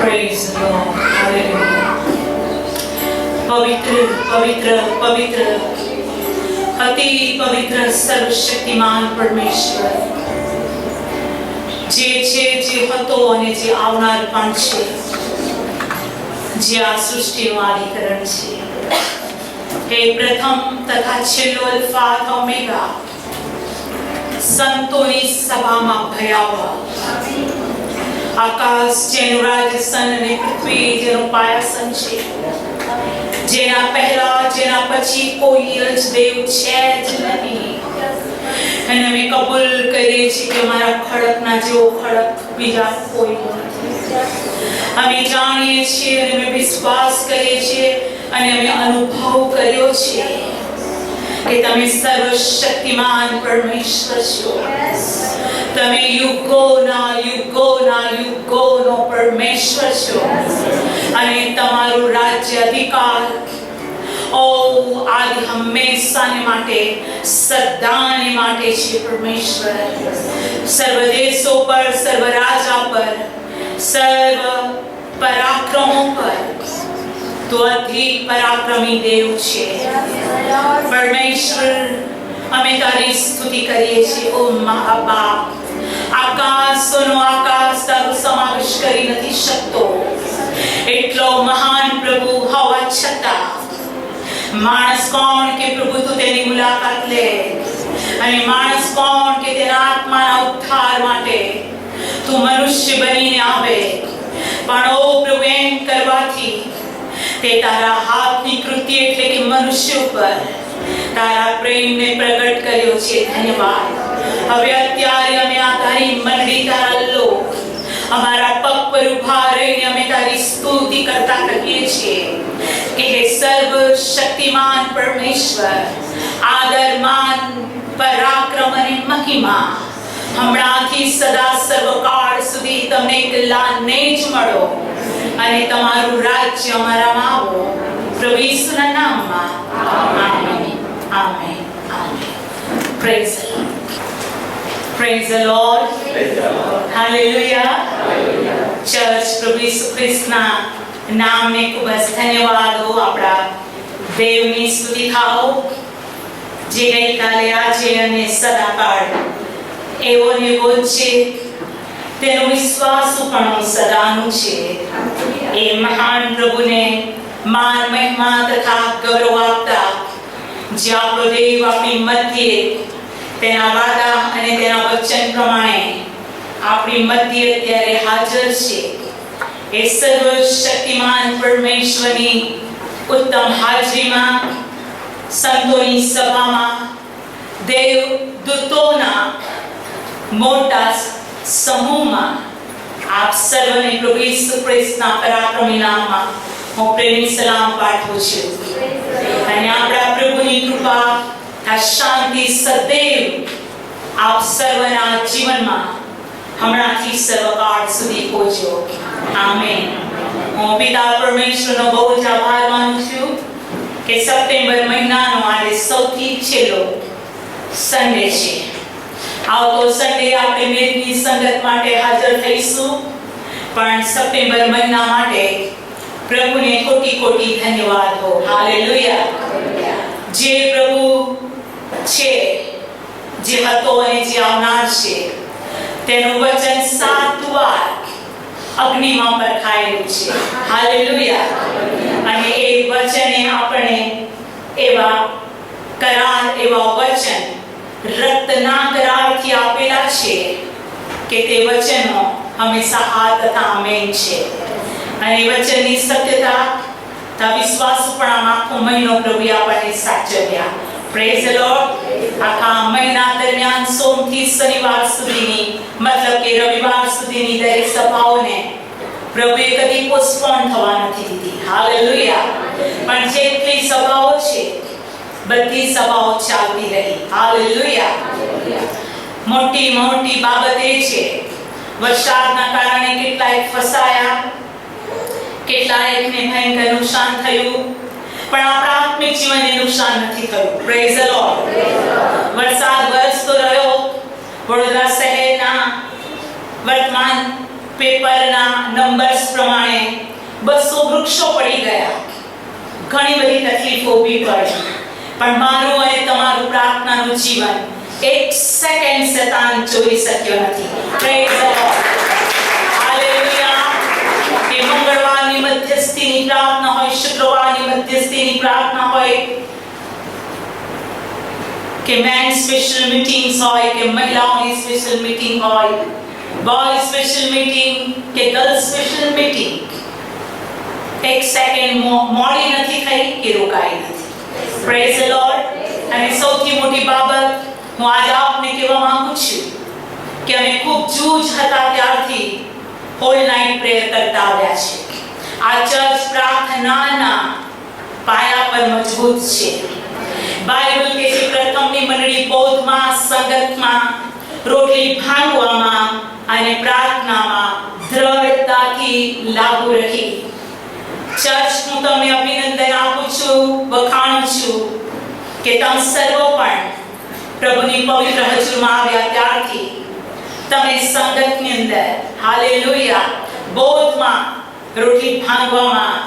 Praise the Lord. Hallelujah. पवित्र पवित्र पवित्र अति पवित्र सर्वशक्तिमान परमेश्वर જે છે જે હતો અને જે આવનાર પણ છે, જે આ સૃષ્ટિનું આદિકરણ છે, હે પ્રથમ તથા છેલ્લો અલ્ફા તથા ઓમેગા, સંતોની સભામાં ભયાવહ આકાશ જેનું રાજસન અને પૃથ્વી જેનું પાયાસન છે, જેના પહેલા જેના પછી કોઈ જ દેવ છે જ નહીં. અને અમે કબૂલ કરીએ છીએ કે અમારા ખડકના જેવો ખડક બીજા કોઈ નથી. અમે જાણીએ છીએ અને અમે વિશ્વાસ કરીએ છીએ અને અમે અનુભવ કર્યો છે કે તમે સર્વશક્તિમાન પરમેશ્વર છો. તમે યુગોનો પરમેશ્વર છો અને તમારું રાજ્ય અધિકાર આદિ હંમેશાને માટે સદાને માટે છે પરમેશ્વર. સર્વ દેશો પર, સર્વ રાજા પર, સર્વ પરાક્રમો પર તો અધિક પરાક્રમી દેવ છે પરમેશ્વર. અમે તારી સ્તુતિ કરીએ છીએ ઓ મહાબાપ. આકાશનો આકાશ તારો સમાવેશ કરી નથી શકતો એટલો મહાન પ્રભુ હોવા છતાં માણસ કોણ કે પ્રભુ તું તેની મુલાકાત લે, અને માણસ કોણ કે તેના આત્માના ઉદ્ધાર માટે તું મનુષ્ય બનીને આવે. પણ ઓ પ્રભુ એમ કરવાથી તે તારા હાથની કૃતિ એટલે કે મનુષ્ય ઉપર તારા પ્રેમને પ્રગટ કર્યો છે. ધન્યવાદ. હવે અત્યારે અમે આ તારી મંડળી, તારા લોક અમારા પગ પર ઉભા રહીને અમે તારી સ્તુતિ કરતા કહીએ છીએ કે હે સર્વ શક્તિમાન પરમેશ્વર, આદર, માન, પરાક્રમ અને મહિમા હમણાંથી સદા સર્વકાળ સુધી તમને એકલાને જ મળો અને તમારું રાજ્ય અમારામાં આવો. પ્રભુ ઈસુના નામમાં amen. Amen. Amen. Praise the lord. Praise the Lord. Hallelujah. Church પ્રભુ ઈસુ ખ્રિસ્તના નામને ખૂબ જ ધન્યવાદ હો. આપણા દેવની સ્તુતિ થાઓ જે ગઈકાલે, આજે અને સદાકાળ એવો ને એવો છે. તેનો વિશ્વાસુપણું સદાનું છે. એ મહાન પ્રભુને માન, મહિમા તથા ગૌરવ આપતા જે આપણો દેવ આપણી મધ્યે તેના વાદા અને તેના વચન પ્રમાણે આપણી મધ્યે અત્યારે હાજર છે. એ સર્વશક્તિમાન પરમેશ્વરની ઉત્તમ હાજરીમાં, સંતોની સભામાં, દેવદૂતોના મોટા સમૂહમાં આપ સર્વને પ્રભુ ઈસુ ખ્રિસ્તના પરાક્રમી નામમાં હું પ્રેમી સલામ પાઠવું છું. અને આપણા પ્રભુની કૃપા, આ શાંતિ સદૈવ આપ સર્વના જીવનમાં હમણાંથી સર્વકાળ સુધી પહોંચો. આમેન. હું પિતા પરમેશ્વરનો બહુ જ આભાર માનું છું કે સપ્ટેમ્બર મહિનાનો આજે સૌથી છેલ્લો સન્ડે છે. આવતો સન્ડે આપણે મેઘની સંગત માટે હાજર થઈશું, પણ સપ્ટેમ્બર મહિના માટે પ્રભુને કોટી કોટી ધન્યવાદ હો. હાલેલુયા. જે પ્રભુ છે, જે હતો અને જે આવનાર છે, તેનું વચન 7 વાર અગ્નિમાં પરખાયેલું છે. હાલેલુયા. અને એ વચને આપણે એવા કરાર, એવા વચન રક્તના કરારથી આપેલા છે કે તે વચનો હંમેશા હા તથા આમેન છે. અને વચનની સત્યતા તથા વિશ્વાસપણામાં આખો મહિનો પ્રભુ આપણને સાચવ્યા. Praise the lord. આખા મહિના દરમિયાન સોમથી શનિવાર સુધીની, મતલબ કે રવિવાર સુધીની દરેક સભાઓને પ્રભુએ કદી પોસ્ટપોન થવા નથી દીધી. હાલેલુયા. પણ જેટલી સભાઓ છે બધી સભાઓ ચાલતી રહી. હાલેલુયા. મોટી મોટી બાબત એ છે, વરસાદના કારણે કેટલાય ફસાયા, કેટલાયને ભયંકર નુકસાન થયું, પણ આપણા આત્મિક જીવનને નુકસાન નથી થયું. Praise the lord. વરસાદ વરસતો રહ્યો. વડોદરા શહેરના વર્તમાન પેપરના નંબર્સ પ્રમાણે 200 વૃક્ષો પડી ગયા, ઘણી બધી તકલીફો ઊભી પડી, પણ મારું અને તમારું પ્રાર્થનાનું જીવન એક સેકન્ડ શેતાન ચોરી શક્યો નથી. Praise the lord, hallelujah. કે મંગળવારની મધ્યસ્થીની પ્રાર્થના હોય, શુક્રવારની મધ્યસ્થીની પ્રાર્થના હોય, કે મેન સ્પેશિયલ મીટિંગ્સ હોય, કે મહિલાઓની સ્પેશિયલ મીટિંગ હોય, બોય સ્પેશિયલ મીટિંગ કે ગર્લ સ્પેશિયલ મીટિંગ, એક સેકન્ડ મોડી નથી થઈ કે રોકાઈ નથી. Praise the lord. અને સૌથી મોટી બાબત હું આજ આપને કહેવા માંગુ છું કે અમે ખૂબ જૂજ હતા ત્યારથી હોલ નાઇટ પ્રેયર કરતા આવ્યા છે. આ ચર્ચ પ્રાર્થનાના પાયા પર મજબૂત છે. બાઇબલ કે છે પ્રથમની મંડળી બૌદ્ધમાં, સંગતમાં, રોટલી ભાંગવામાં અને પ્રાર્થનામાં દ્રઢતાથી લાગુ રહી. ચર્ચ હું તમને અભિનંદન આપું છું, વખાણું છું કે તમે સર્વ પણ પ્રભુની પવિત્ર હજુરમાં આવ્યા ત્યારથી તમે સંગતની અંદર, હાલેલુયા, બૌદ્ધમાં, રોટલી ભાંગવામાં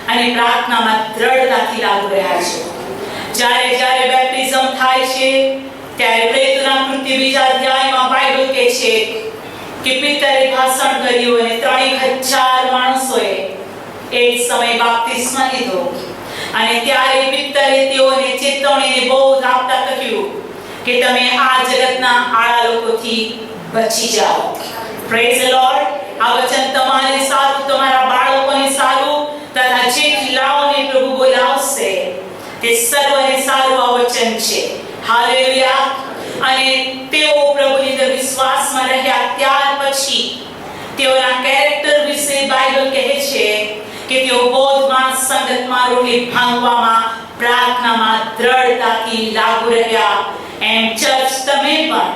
અને પ્રાર્થનામાં દ્રઢતાથી લાગુ રહ્યા છો. જ્યારે જ્યારે બેપ્ટિઝમ થાય છે ત્યારે પ્રેતના કૃત્ય 2 અધ્યાયમાં બાઇબલ કહે છે કે પિતરે ભાષણ કર્યું અને 3000 માણસોએ એ સમય બાપ્તિસ્મા લીધો. અને ત્યારે પિતરે તેઓને ચેતવણીને બહુ આપતા કહ્યું કે તમે આ જગતના આળા લોકોથી બચી જાઓ. Praise the lord. આ વચન તમારે સારું, તમારા બાળકોને સારું, તથા જે ખીલાઓને પ્રભુ બોલાવશે તે સર્વને સારું આ વચન છે. હાલેલુયા. અને તેઓ પ્રભુની અંદર વિશ્વાસમાં રહ્યા ત્યાર પછી તેઓના કેરેક્ટર વિશે બાઇબલ કહે છે કે તેઓ બૌદ્ધમાં, સંગતમાં, રોટલી ભાંગવામાં, પ્રાર્થનામાં દ્રઢતાથી લાગુ રહ્યા. એમ ચર્ચ તમે પણ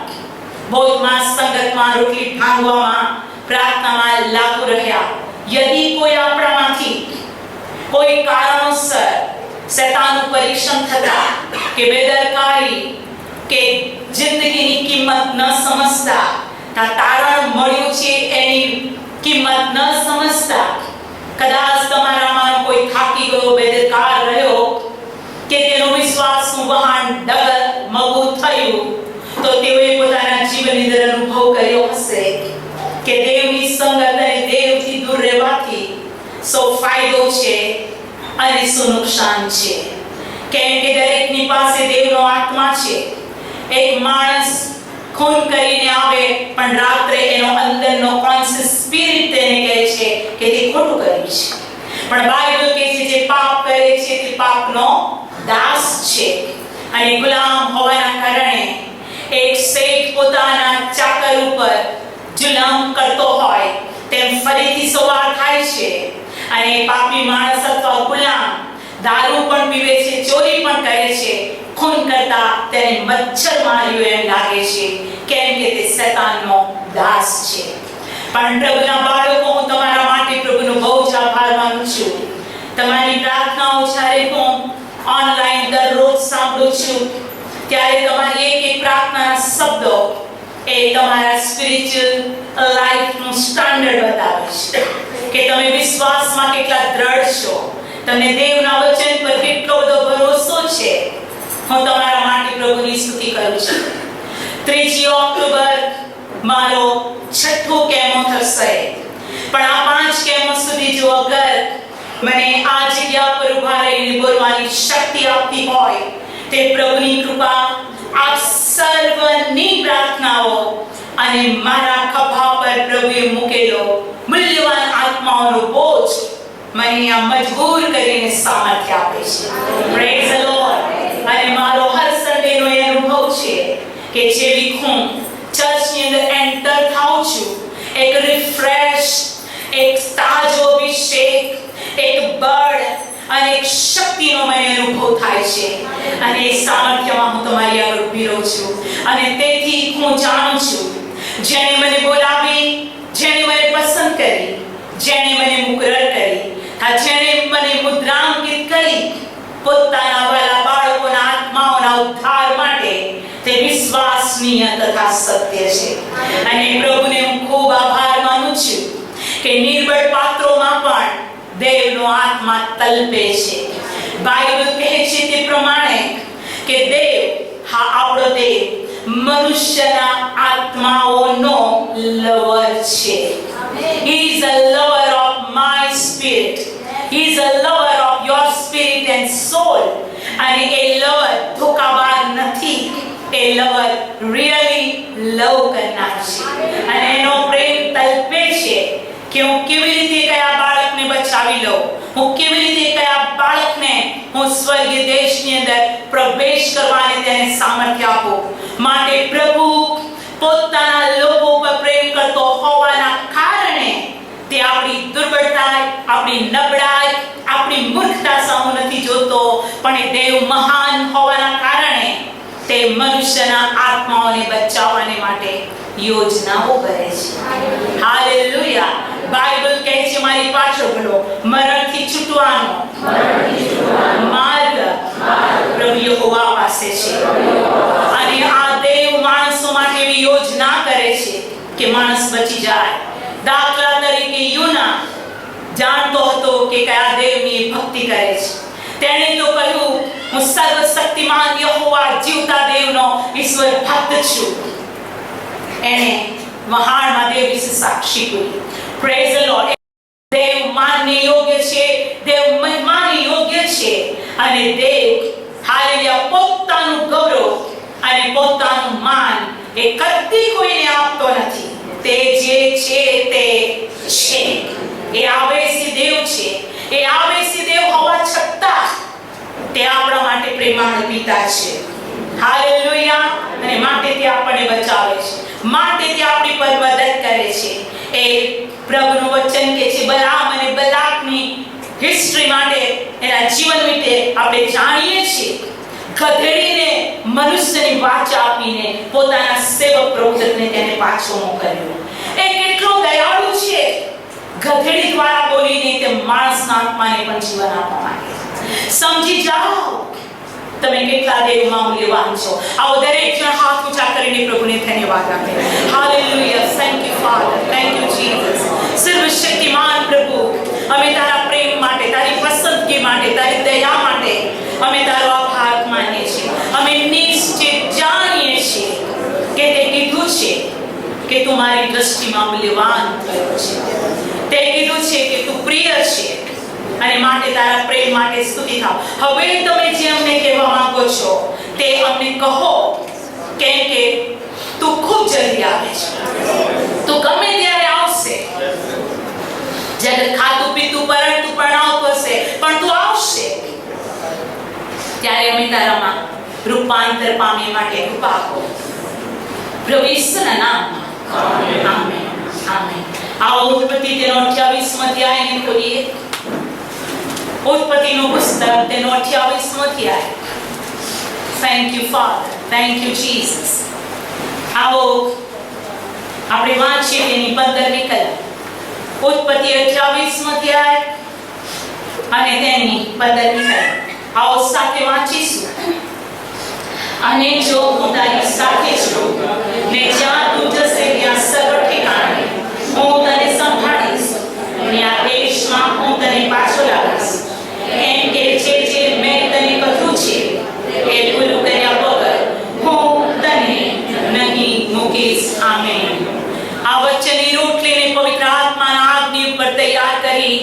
બૌદ્ધમાં, સંગતમાં, રોટલી ભાંગવામાં, પ્રાર્થનામાં લાગુ રહ્યા. યદિ કોઈ આપણામાંથી કોઈ કારણોસર શૈતાનનું પરીક્ષણ થતા કે બેદરકારી કે જિંદગીની કિંમત ન સમજતા, તારણ મળ્યું છે એની કિંમત ન સમજતા, કદાચ તમારામાં કોઈ થાકી ગયો, બેદરકાર રહ્યો કે તેનો વિશ્વાસનું વહાણ ડગમગું થયું, તો તેઓએ પોતાના જીવનની અંદર અનુભવ કર્યો હશે કે દેવની સંગત અને દેવથી દૂર રહેવાથી શું ફાયદો છે અને શું નુકસાન છે. કેમ કે દરેકની પાસે દેવનો આત્મા છે. એક માણસ ખૂન કરીને આવે પણ રાત્રે એનો અંદરનો કોન્શિયસ સ્પિરિટ તેને કહે છે કે તે ખોટું કર્યું છે. પણ બાઇબલ કહે છે જે પાપ કરે છે તે પાપનો દાસ છે. અને ગુલામ હોવાના કારણે એક શેઠ પોતાના ચાકર ઉપર જુલમ કરતો હોય તેમ ફરીથી સવાર થાય છે અને પાપી માણસ અથવા ગુલામ દારૂ પણ પીવે છે, ચોરી પણ કરે છે, ખૂન કરતા તેને મચ્છર માર્યો એમ લાગે છે. કેમ કે તે શૈતાનનો દાસ છે. પણ પ્રભુના બાળકો, હું તમારા માટે પ્રભુનો બહુ જ આભાર માનું છું. તમારી પ્રાર્થનાઓ જ્યારે હું ઓનલાઈન દરરોજ સાંભળું છું ત્યારે તમારી એક પ્રાર્થનાના શબ્દો એ તમારા સ્પિરિચ્યુઅલ લાઈફનું સ્ટાન્ડર્ડ બતાવે છે કે તમે વિશ્વાસમાં કેટલા દ્રઢ છો, તમને દેવના વચન પર કેટલો બધો ભરોસો છે. હું તમારા માટે પ્રભુની સ્તુતિ કરું છું. 3 ઓક્ટોબર મારો 6થો કેમો થશે, પણ આ 5 કેમો સુધી જો અગર મને આ જગ્યા પર ઉભા રહીને બોલવાની શક્તિ આપતી હોય તે પ્રભુની કૃપા આપ સર્વની પ્રાર્થનાઓ અને મારા ખભા પર પ્રભુએ મૂકેલો મૂલ્યવાન આત્માઓનો બોજ મને આ મજબૂર કરીને સામર્થ્ય આપે છે. Praise the lord. અને મારો હર સન્ડેનો એ અનુભવ છે કે જેવી હું ચર્ચની અંદર એન્ટર થાઉં છું, એક રિફ્રેશ, એક તાજો અભિષેક, એક બળ અને એક શક્તિનો મને અનુભવ થાય છે. અને એ સામર્થ્યમાં હું તમારી આગળ ઊભી રહું છું. અને તેથી હું જાણું છું જેણે મને બોલાવી, જેણે મને પસંદ કરી, જેણે મને મુકરર કરી, જેણે મને મુદ્રાંકિત કરી પોતાના વાલા બાળકોના આત્માઓના ઉદ્ધાર માટે, તે વિશ્વાસનીય તથા સત્ય છે. અને પ્રભુને હું ખૂબ આભાર માનું છું કે નિર્બળ પાત્રોમાં પણ દેવનો આત્મા તલપે છે. બાઇબલ કહે છે તે પ્રમાણે કે દેવ, હા આપણો દેવ મનુષ્યના આત્માઓનો લવર છે. He is a lover of my spirit. He is a lover of your spirit and soul. અને એ લવર ધોકાબાજ નથી. એ લવર really લવ કરનાર છે. અને એનો પ્રેમ તલપે છે કે હું કેવી રીતે કયા બાળકને બચાવી લઉં, હું કેવી રીતે કયા બાળકને હું સ્વર્ગીય દેશની અંદર પ્રવેશ કરવાને તેને સામર્થ્ય આપું. માટે પ્રભુ પોતાના લોકો પર પ્રેમ કરતો હોવાના કારણે તે આપણી દુર્બળતા, આપણી નબળાઈ, આપણી મૂર્ખતા સામુ નથી જોતો, પણ એ દેવ મહાન હોવાના કારણે તે મનુષ્યના આત્માઓને બચાવવાને માટે યોજનાઓ કરે છે. હાલેલુયા. બાઇબલ કહે છે, મારી પાછળ બોલો, મરણથી છૂટવાનો માર્ગ પ્રભુ યહોવા પાસે છે. અને આ દેવ માણસો માટે એવી યોજના કરે છે કે માણસ બચી જાય. દાખલા તરીકે યુના જાણતો હતો કે કયા દેવની ભક્તિ કરે છે. તેણે તો કહ્યું, હું સર્વશક્તિમાન યહોવા જીવતા દેવનો ઈશ્વર ભક્ત છું. એણે વહાણમાં દેવ વિશે સાક્ષી પૂરી. Praise the lord. દેવ માનને યોગ્ય છે, દેવ મહિમાને યોગ્ય છે. અને દેવ હાલેલુયા પોતાનું ગૌરવ અને પોતાનું માન એ કદી કોઈને આપતો નથી. તે જે છે તે છે. એ આવેશી દેવ છે. એ આવેશી દેવ હોવા છતાં તે આપણા માટે પ્રેમાળ પિતા છે. હાલેલુયા. અને માટે તે આપણને બચાવે છે, માટે તે આપણી પર મદદ કરે છે. એ પ્રભુનું વચન કે છે, બલામ અને બલાકની હિસ્ટ્રી માટે, એના જીવન વિશે આપણે જાણીએ છીએ. ગધેડીને મનુષ્યની વાચા આપીને પોતાના સેવક પ્રવૃત્તિને તેને પાછો મોકલ્યો. એ કેટલો દયાળુ છે. ગધેડી દ્વારા બોલીને તે માણસના આત્માને પણ જીવન આપવા માંગે છે. સમજી જાઓ તમે કેટલા દેવમાં મૂલ્યવાન છો. આવો દરેક જણ હાથ ઊંચા કરીને પ્રભુને ધન્યવાદ આપે. Hallelujah. Thank you father, thank you Jesus. સર્વશક્તિમાન પ્રભુ, અમે તારા પ્રેમ માટે, તારી પસંદગી માટે, તારી દયા માટે અમે તારો આભાર માનીએ છીએ. અમે નિશ્ચિત જાણીએ છીએ કે તે કીધું છે કે તું મારી દ્રષ્ટિમાં મૂલ્યવાન થયો છે. તે કીધું છે કે તું પ્રિય છે. અને માટે તારા પ્રેમ માટે સ્તુતિ થાવ. હવે તમે જે અમને કહેવા માંગો છો તે અમને કહો, કેમ કે તું ખૂબ જલ્દી આવે છે. તું ગમે ત્યારે આવશે. જગત ખાતું પીતું પરણતું પરણાવતું હશે, પણ તું આવશે. ત્યારે અમે તારામાં રૂપાંતર પામે માટે કૃપા આપો. પ્રભુ ઈસુના નામમાં આમેન. આમેન. આવો ઉત્પત્તિ તેનો 28મો અધ્યાયને ખોલીએ. ઉત્પત્તિનું પુસ્તક તેનો 28મો અધ્યાય. Thank you father, thank you Jesus. આવો આપણે વાંચીએ તેની 15મી કલમ. ઉત્પત્તિ 28મો અધ્યાય અને તેની 15મી કલમ. આવો સાથે વાંચીશું. અને જો હું તારી સાથે છું ને જ્યાં તું જશે ત્યાં સર્વ ઠેકાણે હું તને સંભાળીશ અને આ દેશમાં હું તને પાછો લાવીશ. કેમ કે જે મેં તને કહ્યું છે એ પૂરું કર્યા વગર હું તને નહીં મૂકીશ. આમેન. આ વચનની રોટલીને પવિત્ર આત્માના આગની ઉપર તૈયાર કરી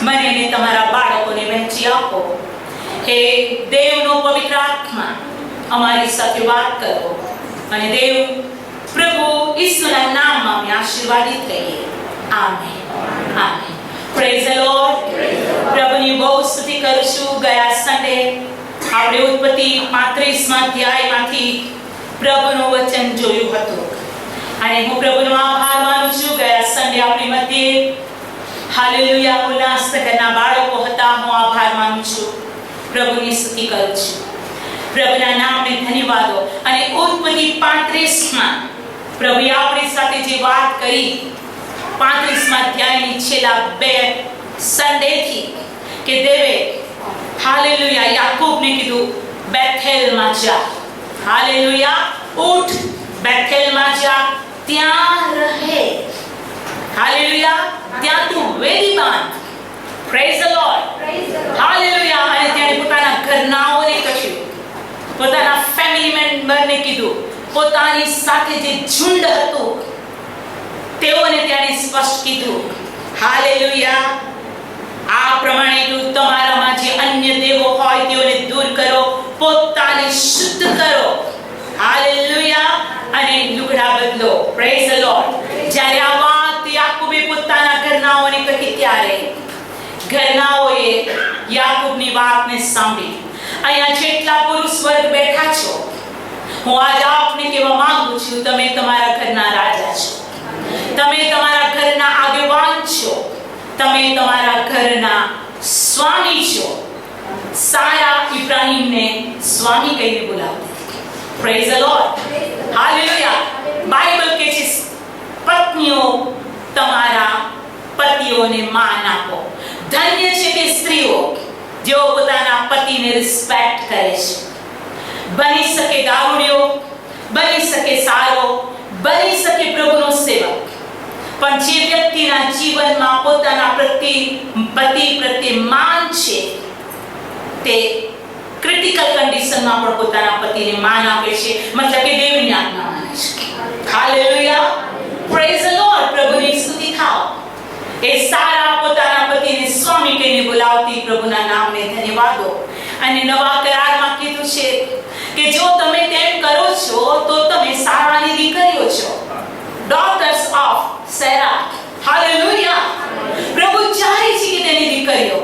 મને ને તમારા બાળકોને વહેંચી આપો. હે દેવનો પવિત્ર આત્મા, અમારી સાથે વાત કરો. અને દેવ પ્રભુ ઈસુના નામમાં અમે આશીર્વાદિત કહીએ. Amen. Amen. Praise the lord. પ્રભુની બહુ સ્તુતિ કરું છું. ગયા સન્ડે આપણે ઉત્પત્તિ 35મા અધ્યાયમાંથી પ્રભુનું વચન જોયું હતું. અને હું પ્રભુનો આભાર માનું છું. ગયા સન્ડે આપણી મધ્યે હાલેલુયા ઉલ્લાસ કરનાર બાળકો હતા. હું આભાર માનું છું. પ્રભુની સ્તુતિ કરું છું. પ્રભુના નામને ધન્યવાદો. અને ઉત્પત્તિ 35માં પ્રભુએ આપણી સાથે જે વાત કરી 35મા અધ્યાયની છેલ્લા 2 સન્ડેથી કે દેવે હાલેલુયા યાકૂબને કીધું બેથેલમાં જા. હાલેલુયા ઉઠ બેથેલમાં જા, ત્યાં રહે. હાલેલુયા. ત્યાં તું વેદી બાંધ. Praise the lord. હાલેલુયા. અને ત્યાં પોતાના ઘરનાઓને કહ્યું, પોતાના ફેમિલી મેમ્બરને કીધું, પોતાની સાથે જે ઝુંડ હતું તેઓને ત્યાં સ્પષ્ટ કીધું, હાલેલુયા. આ પ્રમાણે તમારામાં જે અન્ય દેવો હોય તેઓને દૂર કરો, પોતાને શુદ્ધ કરો. હાલેલુયા. અને લુગડા બદલો. Praise the lord. જ્યારે આ વાત યાકૂબે પોતાના ઘરનાઓને કહી ત્યારે ઘરનાઓએ યાકૂબની વાતને સાંભળી. અહીંયા જેટલા પુરુષ વર્ગ બેઠા છો, હું આજ આપને કહેવા માંગુ છું, તમે તમારા ઘરના રાજા છો, તમે તમારા ઘરના આગેવાન છો, તમે તમારા ઘરના સ્વામી છો. સારા ઇબ્રાહીમને સ્વામી કહીને બોલાવતી. Praise the lord. Hallelujah. Bible કહે છે, પત્નીઓ તમારા પતિઓને માન આપો. ધન્ય છે તે સ્ત્રીઓ જેઓ પોતાના પતિને રિસ્પેક્ટ કરે છે. બની શકે દારૂડિયો, બની શકે સારો, બની શકે પ્રભુનો સેવક, પણ જે વ્યક્તિના જીવનમાં પોતાના પતિ પ્રત્યે માન છે તે ક્રિટિકલ કન્ડિશનમાં પણ પોતાના પતિને માન આપે છે, મતલબ કે દેવની આજ્ઞા માને છે. હાલેલુયા. Praise the lord. પ્રભુની સ્તુતિ થાઓ. એ સારા પોતાના પતિને સ્વામી કહીને બોલાવતી પ્રભુના નામને ધન્યવાદો. અને નવા કરારમાં કીધું છે કે જો તમે તેમ કરો છો તો તમે સારાની દીકરીઓ છો, ડોટર્સ ઓફ સેરા. હાલેલુયા. પ્રભુ ચાહે છે કે તેની દીકરીઓ,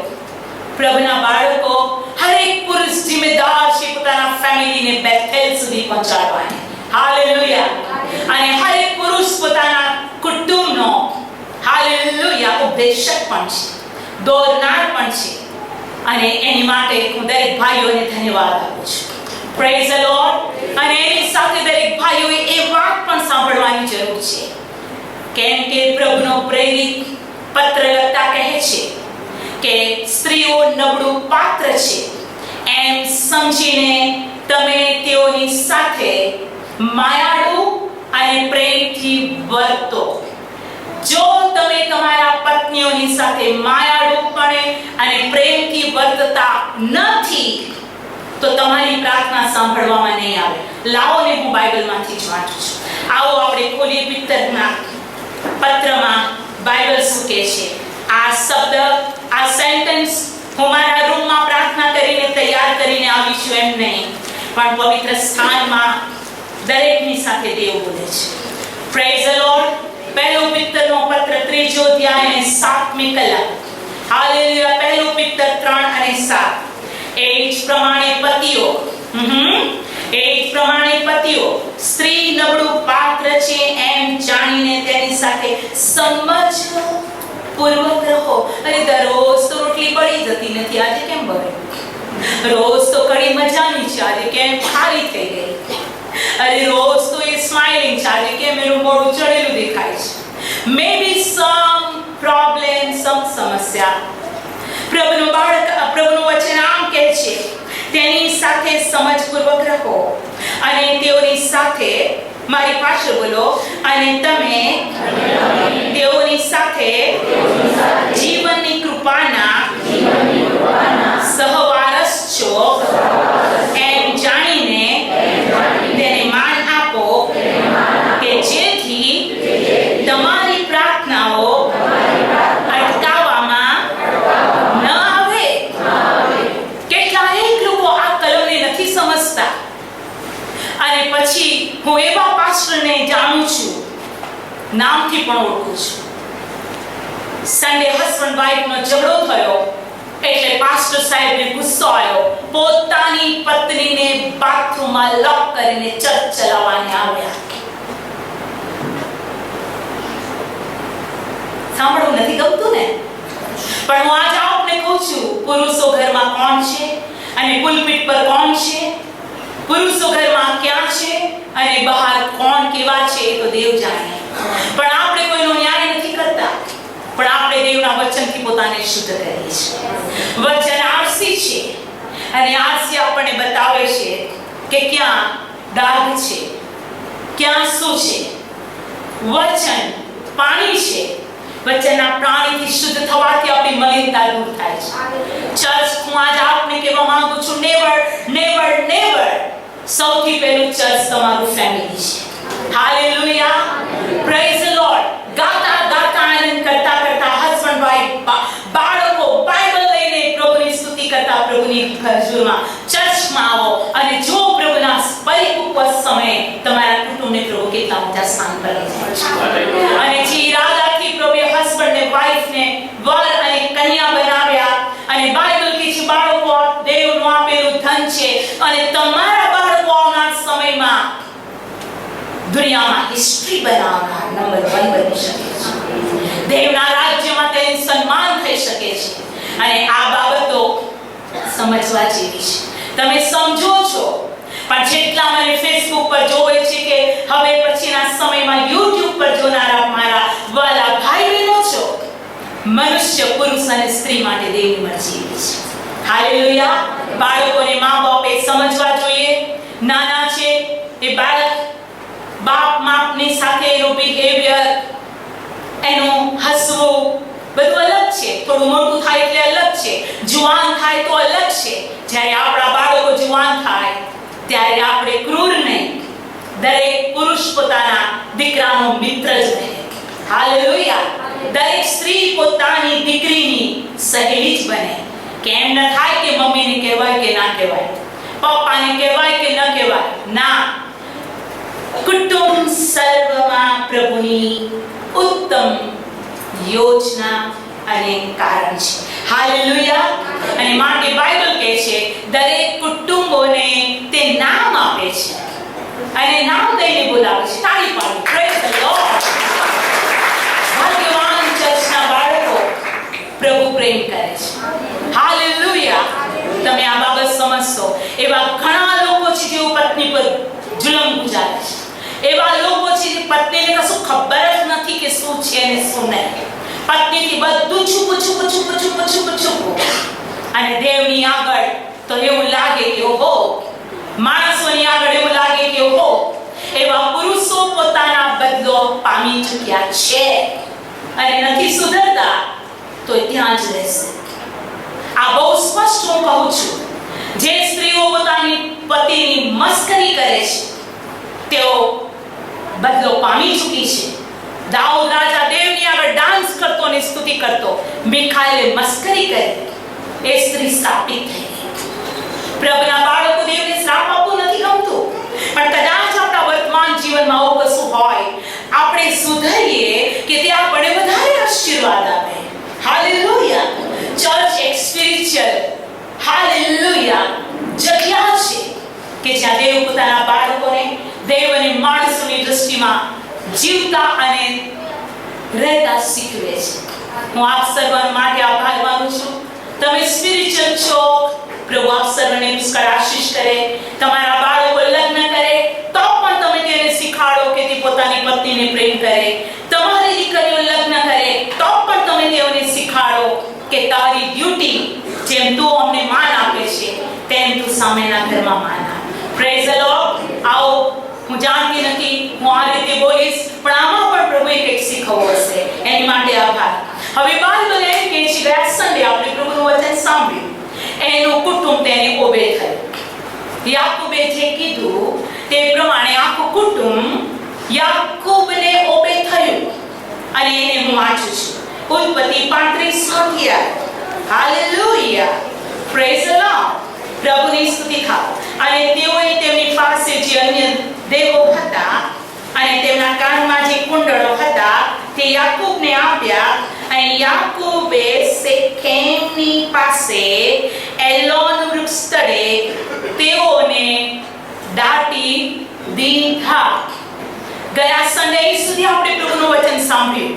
પ્રભુના બાળકો, હરેક પુરુષ જિમ્મેદાર છે પોતાના ફેમિલીને બેથેલ સુધી પહોંચાડવાની. હાલેલુયા. અને હરેક પુરુષ પોતાના કુટુંબનો હાલેલુયા ઉપદેશક પણ છે, દોરનાર પણ છે. અને એની માટે હું દરેક ભાઈઓને ધન્યવાદ આપું છું. Praise the lord. અને એની સાથે દરેક ભાઈઓએ એ વાત પણ સાંભળવાની જરૂર છે, કેમ કે પ્રભુનો પ્રેરિત પત્ર લખતા કહે છે કે સ્ત્રીઓ નબળું પાત્ર છે, એમ સમજીને તમે તેઓની સાથે માયાળુ અને પ્રેમથી વર્તો. જો તમે તમારા પત્નીઓની સાથે માયાળુપણે અને પ્રેમથી વર્તતા નથી તો તમારી પ્રાર્થના સાંભળવામાં નહીં આવે. લાવો ને હું બાઇબલમાંથી જ વાંચું છું. આવો આપણે ખોલીએ પિત્તરના પત્રમાં બાઇબલ શું કહે છે. આ શબ્દ, આ સેન્ટેન્સ હું મારા રૂમમાં પ્રાર્થના કરીને તૈયાર કરીને આવી છું એમ નહીં, પણ પવિત્ર સ્થાનમાં દરેકની સાથે દેવ બોલે છે. Praise the lord. પહેલું પિત્તરનો પત્ર 3 અધ્યાય અને 7મી કલમ. હાલેલુયા. પહેલું પિત્તર 3 અને 7. એ જ પ્રમાણે પતિઓ સ્ત્રી નબળું પાત્ર છે એમ જાણીને તેની સાથે સમજ પૂર્વક રહો. અરે દરરોજ તો રોટલી બળી જતી નથી, આજે કેમ બળે? રોજ તો કડી મજાની છે, આજે કેમ ખારી થઈ ગઈ? અરે રોજ તો એ સ્માઇલિંગ છે, આજે કેમ એનું મોઢું ચડેલું દેખાય છે? મે બી સમ પ્રોબ્લેમ, સમ સમસ્યા. પ્રભુનું વચન આમ કહે છે, તેની સાથે સમજપૂર્વક રહો અને તેઓની સાથે, મારી પાસે બોલો, અને તમે તેઓની સાથે જીવનની કૃપાના સહવારસ છો એમ જાણીને તેને માન આપો કે જેથી તમારી પ્રાર્થનાઓ અટકાવવામાં ન આવે. કેટલાક લોકો આ કલમને નથી સમજતા. અને પછી હું એવા પાસ્ટરને જાણું છું, નામથી પણ ઓળખું છું. સન્ડે હસબન્ડ વાઇફનો ઝઘડો થયો એટલે પાસ્ટર સાહેબને ગુસ્સો આવ્યો, પોતાની પત્નીને બાથરૂમમાં લોક કરીને ચર્ચ ચલાવવાને આવ્યા. સાંભળવું નથી ગમતું ને? પણ હું આજે આપને કહું છું, પુરુષો ઘરમાં કોણ છે અને પુલપિટ પર કોણ છે, પુરુષો ઘરમાં ક્યાં છે અને બહાર કોણ કેવા છે એ તો દેવ જાણે. પણ આપણે કોઈનો ન્યાય નથી કરતા, પણ આપણે દેવના વચનથી પોતાને શુદ્ધ કરીએ છીએ. વચન આરસી છે અને આરસી આપણને બતાવે છે કે ક્યાં ડાઘ છે, ક્યાં શું છે. વચન પાણી છે વચનના પ્રાણીથી શુદ્ધ થવાથી આપણી મલિનતા દૂર થાય છે. ચર્ચ હું આજ આપને કહેવા માંગુ છું, નેવર સૌથી પહેલું ચર્ચ તમારું ફેમિલી છે. Hallelujah, praise the lord. ગાતા આનંદ કરતા હસબન્ડ વાઇફ બાળકો બાઇબલ લઈને પ્રભુની સ્તુતિ કરતા પ્રભુની હજુરમાં ચર્ચમાં આવો અને જો પ્રભુના પરિપક્વ સમયે તમારા કુટુંબને પ્રભુ કેટલા ઊંચા સ્થાન પર લઈ જાય છે. અને જે ઈરાદાથી પ્રભુએ હસબન્ડને વાઇફને વર અને કન્યા બનાવ્યા અને બાઇબલ કે જે બાળકો દેવનું આપેલું ધન છે અને તમારા બાળકો આવનાર સમયમાં દુનિયામાં હિસ્ટ્રી બનાવનાર નંબર 1 બની શકે છે. દેવના રાજ્યમાં તેનું સન્માન થઈ શકે છે. અને આ બાબતો સમજવા જેવી છે. તમે સમજો છો, પણ જેટલા મને ફેસબુક પર જોવે છે કે હવે પછીના સમયમાં YouTube પર જોનારા મારા વાલા ભાઈ બહેનો છો, મનુષ્ય પુરુષ અને સ્ત્રી માટે દેવની મરજી એવી છે. હાલેલુયા. બાળકોને મા બાપે સમજવા જોઈએ. નાના છે એ બાળક બાપ માપની સાથે એનું બિહેવિયર, એનું હસવું બધું અલગ છે. થોડું મોટું થાય એટલે અલગ છે, જુવાન થાય તો અલગ છે. જ્યારે આપણા બાળકો જુવાન થાય ત્યારે આપણે ક્રૂર નહીં, દરેક પુરુષ પોતાના દીકરાનો મિત્ર જ રહે. હાલેલુયા. દરેક સ્ત્રી પોતાની દીકરીની સહેલી જ બને. કેમ ન થાય કે મમ્મીને કહેવાય કે ના કહેવાય, પપ્પાને કહેવાય કે ન કહેવાય. ના, કુટુંબ સર્વમાં પ્રભુની ઉત્તમ યોજના અને કારણ છે. હાલેલુયા. અને માટે બાઇબલ કહે છે દરેક કુટુંબોને તે નામ આપે છે અને નામ દઈને બોલાવે છે. તાળી પાડો. Praise the lord. ભાગ્યવાન ચર્ચના બાળકો પ્રભુ પ્રેમ કરે છે. હાલેલુયા. તમે આ બાબત સમજશો. એવા ઘણા લોકો છે જેઓ પત્ની પર જુલમ ગુજારે છે. એવા લોકો છે જે પત્નીને કશું ખબર જ નથી કે શું છે અને શું નહીં. પત્નીથી બધું છુપું અને દેવની આગળ તો એવું લાગે કે ઓહો, માણસોની આગળ એવું લાગે કે ઓહો, એવા પુરુષો પોતાના બદલો પામી ચૂક્યા છે અને નથી સુધરતા તો ત્યાં જ રહેશે. આ બહુ સ્પષ્ટ હું કહું છું. જે સ્ત્રીઓ પોતાની પતિની મસ્કરી કરે છે તેઓ બદલો પામી ચૂકી છે. દાઉદ રાજા દેવની આગળ ડાન્સ કરતો અને સ્તુતિ કરતો, મિખાએલે મસ્કરી કરી, એ સ્ત્રી સ્થાપિત થઈ. પ્રભુના બાળકો દેવને શ્રાપ આપવું નથી ગમતું, પણ કદાચ આપણા વર્તમાન જીવનમાં આવું કશું હોય, આપણે સુધરીએ કે તે આપણને વધારે આશીર્વાદ આપે. હાલેલુયા. ચર્ચ એક સ્પિરિચ્યુઅલ હાલેલુયા જગ્યા છે કે જ્યાં દેવ પોતાના બાળકોને દેવ અને માણસોની દૃષ્ટિમાં જીવતા અને રહેતા શીખવે છે. હું આપ સર્વ માટે આભાર માનું છું. તમે સ્પિરિચ્યુઅલ છો. પ્રભુ આપ સર્વને પુષ્કળ આશીષ કરે. તમારા બાળકો લગ્ન કરે તો પણ તમે તેને શીખાડો કે તે પોતાની પત્નીને પ્રેમ કરે. તમારી દીકરીઓ લગ્ન કરે તો પણ તમે તેઓને શીખાડો કે તારી ડ્યુટી જેમ તું અમને માન આપે છે તેમ તું સામેના ઘરમાં માન આપ. Praise the lord. આવો, હું જાણતી નથી હું આ રીતે બોલીશ, પણ આમાં પણ પ્રભુએ કંઈક શીખવવું હશે. એની માટે આભાર. હવે બાઇબલ એમ કહે છે ગયા સન્ડે આપણે પ્રભુનું વચન સાંભળ્યું. એનું કુટુંબ તેને ઓબે થયું. યાકૂબે જે કીધું તે પ્રમાણે આખું કુટુંબ યાકૂબને ઓબે થયું. અને એને હું વાંચું છું. ઉત્પત્તિ 35 હાલેલુયા. Praise the lord. પ્રભુની સ્તુતિ થાઓ. અને તેઓએ તેમની પાસે જે અન્ય દેવો હતા અને તેમના કાનમાં જે કુંડળો હતા તે યાકૂબને આપ્યા. અને યાકૂબે શેકેમની પાસે એલોન વૃક્ષ તળે તેઓને દાટી દીધા. ગયા સન્ડે સુધી આપણે પ્રભુનું વચન સાંભળ્યું.